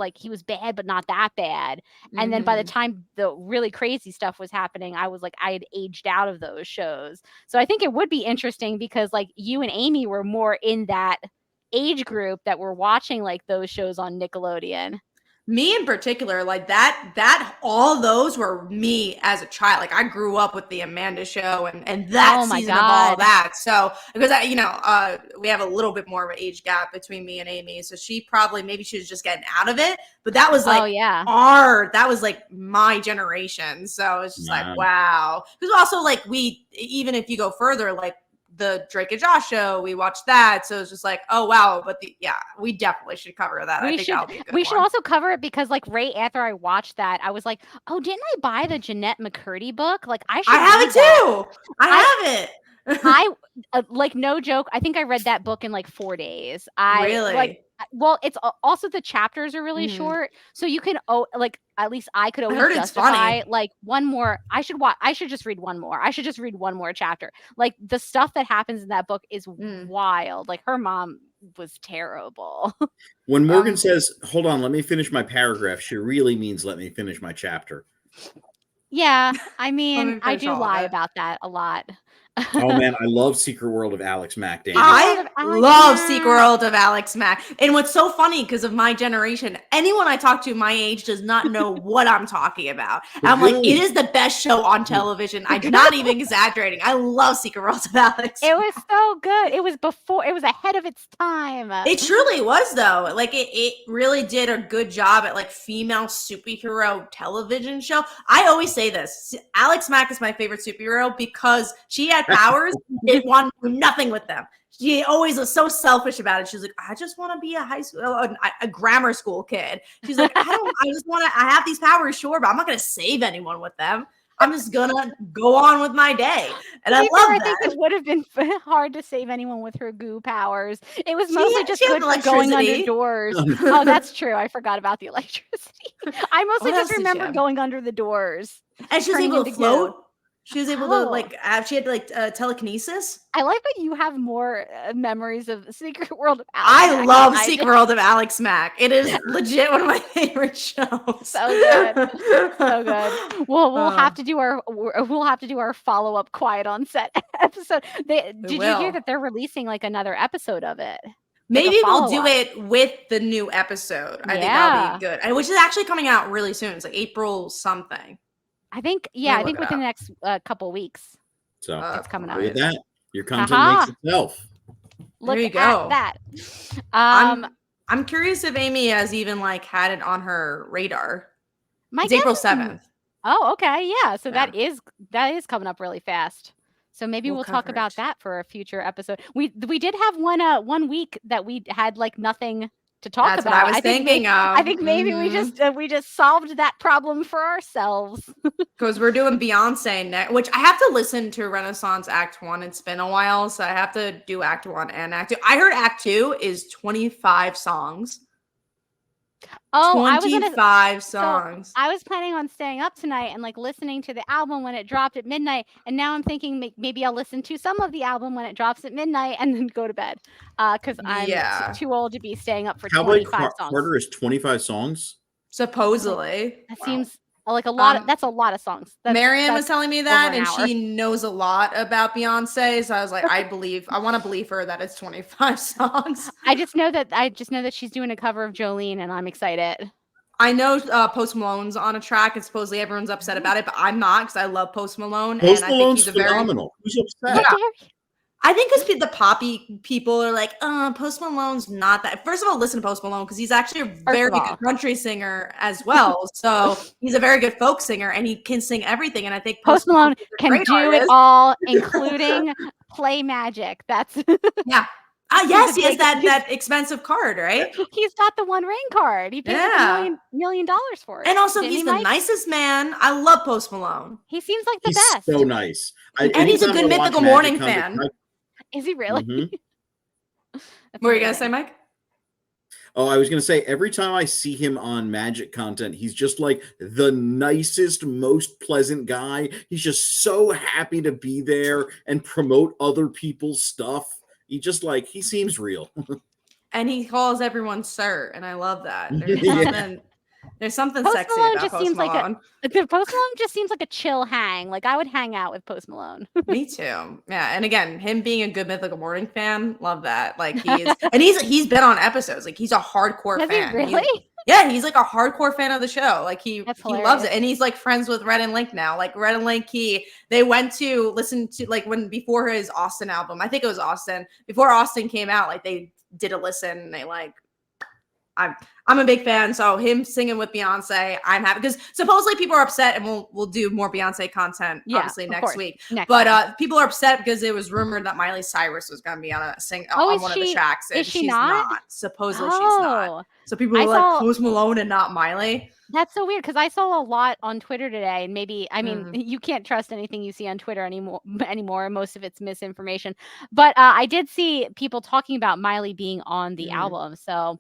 bad but not that bad. And then by the time the really crazy stuff was happening, I was like I had aged out of those shows. So I think it would be interesting because like you and Amy were more in that age group that were watching like those shows on Nickelodeon. Me in particular, like that all those were me as a child. Like I grew up with the Amanda Show and that Oh my season of all God. that. So because we have a little bit more of an age gap between me and Amy. So maybe she was just getting out of it. But that was like Oh yeah. that was like my generation. So it's just like, Wow. wow. Because also like even if you go further, like the Drake and Josh show, we watched that, so it's just like, oh wow. But we definitely should cover that. I think that'll be a good We should one. also cover it because like right after I watched that, I was like, oh, didn't I buy the Jeanette McCurdy book? Like I should I have read it that. too. I have it. I like no joke. I think I read that book in like 4 days. Really? Well, it's also the chapters are really Mhm. short, so you can like at least I could always heard it's justify funny. like one more. I should just read one more. I should just read one more chapter. Like the stuff that happens in that book is wild. Like her mom was terrible. When Morgan says, "Hold on, let me finish my paragraph," she really means "Let me finish my chapter." Yeah, I mean, me I finish do all of lie it. about that a lot. Oh man, I love Secret World of Alex Mack. Danny. I Alex love Mack. Secret World of Alex Mack. And what's so funny, because of my generation, anyone I talk to my age does not know what I'm talking about. And I'm like, it is the best show on television. I'm not even exaggerating. I love Secret World of Alex It Mack. was so good. It was ahead of its time. It truly was, though. Like it really did a good job at like female superhero television show. I always say this: Alex Mack is my favorite superhero because she had powers. It wanted to do nothing with them. She always was so selfish about it. She's like, I just want to be a grammar school kid. She's like, I have these powers, sure, but I'm not going to save anyone with them. I'm just gonna go on with my day, and I love that. I think it would have been hard to save anyone with her goo powers. It was She mostly had just good for going under doors. Oh, that's true. I forgot about the electricity. I mostly just remember going under the doors. And she was able to float. She was able to she had telekinesis. I like that you have more memories of the Secret World of Alex Mack. I love Secret World of Alex Mack. It is legit one of my favorite shows. So good. So good. Well, we'll have to do our follow-up Quiet on Set episode. Did you hear that they're releasing like another episode of it? Maybe we'll do it with the new episode. I think that'll be good. And which is actually coming out really soon. It's like April something. I think within the next couple weeks. So it's coming out. Look at that. Your content makes itself. Look at that. I'm curious if Amy has even like had it on her radar. It's April 7th. Oh, okay. Yeah. So that is coming up really fast. So maybe we'll talk about that for a future episode. We did have one week that we had like nothing to talk about. That's what I was thinking of. I think maybe we just solved that problem for ourselves. Because we're doing Beyonce next, which I have to listen to Renaissance Act 1. It's been a while, so I have to do Act 1 and Act 2. I heard Act 2 is 25 songs. Oh, 25 songs. So I was planning on staying up tonight and like listening to the album when it dropped at midnight, and now I'm thinking maybe I'll listen to some of the album when it drops at midnight and then go to bed because I'm too old to be staying up for 25 songs. Carter is 25 songs? Supposedly. That seems like a lot. That's a lot of songs. Marianne was telling me that, and she knows a lot about Beyonce. So I was like, I want to believe her that it's 25 songs. I just know that she's doing a cover of Jolene, and I'm excited. I know Post Malone's on a track, and supposedly everyone's upset about it, but I'm not because I love Post Malone. Post and Malone's I think he's phenomenal. Who's upset? Yeah. I think because the poppy people are like, Post Malone's not that. First of all, listen to Post Malone because he's actually a very good country singer as well. So he's a very good folk singer and he can sing everything. And I think Post Malone can do it all, including play magic. That's yeah. Yes, he has that expensive card, right? He's got the One Ring card. He paid $1 million for it. And also, he's the nicest man. I love Post Malone. He seems like the best. So nice. And he's a good Mythical Morning fan. Is he really? Mm-hmm. What were you going to say, Mike? Oh, I was going to say, every time I see him on Magic content, he's just like the nicest, most pleasant guy. He's just so happy to be there and promote other people's stuff. He seems real. And he calls everyone sir, and I love that. There's something Post sexy Malone about just Post seems Malone. Post Malone just seems like a chill hang. Like I would hang out with Post Malone. Me too. Yeah, and again, him being a good Mythical Morning fan, love that. Like he's been on episodes. Like he's a hardcore fan. He really? Yeah, he's like a hardcore fan of the show. Like he loves hilarious. it, and he's like friends with Red and Link now. Like Red and Link, they went to listen to like when before his Austin album. I think it was Austin before Austin came out. Like they did a listen, and they like. I'm a big fan, so him singing with Beyonce, I'm happy because supposedly people are upset, and we'll do more Beyonce content obviously next week. But people are upset because it was rumored that Miley Cyrus was going to be on on one of the tracks, and she's not. Supposedly she's not. So people are like Post Malone and not Miley. That's so weird because I saw a lot on Twitter today, and maybe I mean you can't trust anything you see on Twitter anymore. Most of it's misinformation, but I did see people talking about Miley being on the album, so.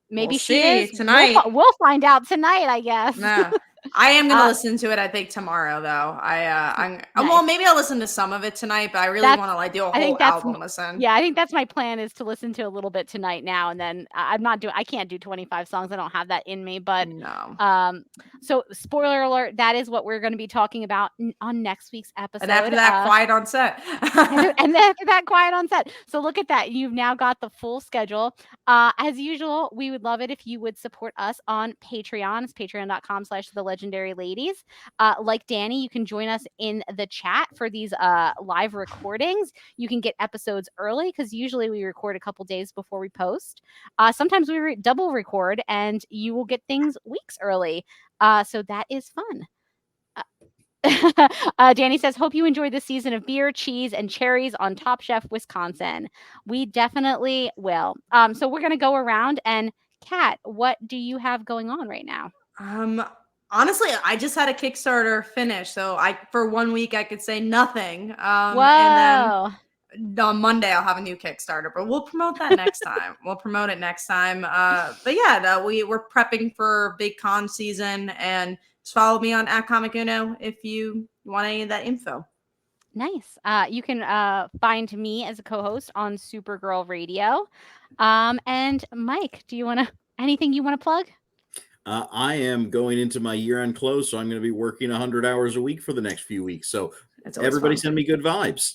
Maybe she is tonight. We'll find out tonight, I guess. No, I am gonna listen to it. I think tomorrow, though. Well, maybe I'll listen to some of it tonight, but I really want to like do a whole album listen. Yeah, I think that's my plan is to listen to a little bit tonight now, and then I can't do 25 songs. I don't have that in me, but no. So spoiler alert, that is what we're going to be talking about on next week's episode. And after that, quiet on set. and then after that, quiet on set. So look at that. You've now got the full schedule. As usual, we would love it if you would support us on Patreon. It's patreon.com/thelegendaryladies. Like Danny, you can join us in the chat for these live recordings. You can get episodes early because usually we record a couple days before we post. Sometimes we double record, and you will get things weeks early. So that is fun. Danny says, hope you enjoyed the season of beer, cheese, and cherries on Top Chef Wisconsin. We definitely will. So we're going to go around, and Kat, what do you have going on right now? Honestly, I just had a Kickstarter finish, so for 1 week I could say nothing. Whoa. And then on Monday I'll have a new Kickstarter, but we'll promote that next time. We'll promote it next time. But yeah, we're prepping for big con season, and just follow me on @ComicUno if you want any of that info. Nice. You can find me as a co-host on Supergirl Radio. And Mike, do you want to anything you want to plug? I am going into my year-end close, so I'm going to be working 100 hours a week for the next few weeks. So everybody send me good vibes.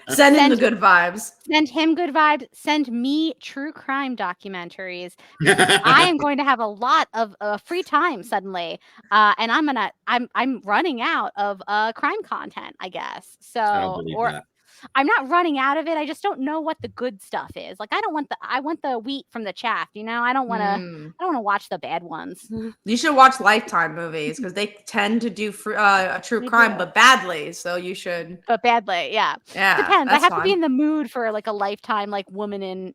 Send him the good vibes. Send him good vibes. Send me true crime documentaries. I am going to have a lot of free time suddenly, and I'm running out of crime content, I guess. So I don't believe that. I'm not running out of it. I just don't know what the good stuff is. Like I want the wheat from the chaff, you know? I don't want to watch the bad ones. You should watch Lifetime movies because they tend to do a true crime, but badly. So you should. But badly, yeah. Yeah. Depends. I have to be in the mood for like a Lifetime, like woman in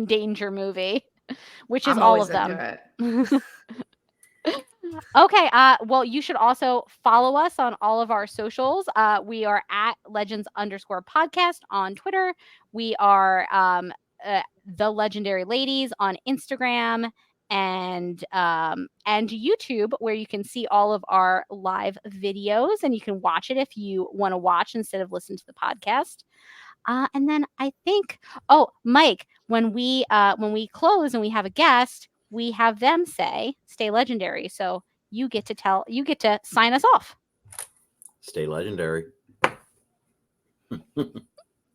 danger movie, which is all of them. Okay. Well, you should also follow us on all of our socials. We are at legends_podcast on Twitter. We are the Legendary Ladies on Instagram and YouTube, where you can see all of our live videos, and you can watch it if you want to watch instead of listen to the podcast. And then I think, Mike, when we close and we have a guest, we have them say, stay legendary. So you get to sign us off. Stay legendary.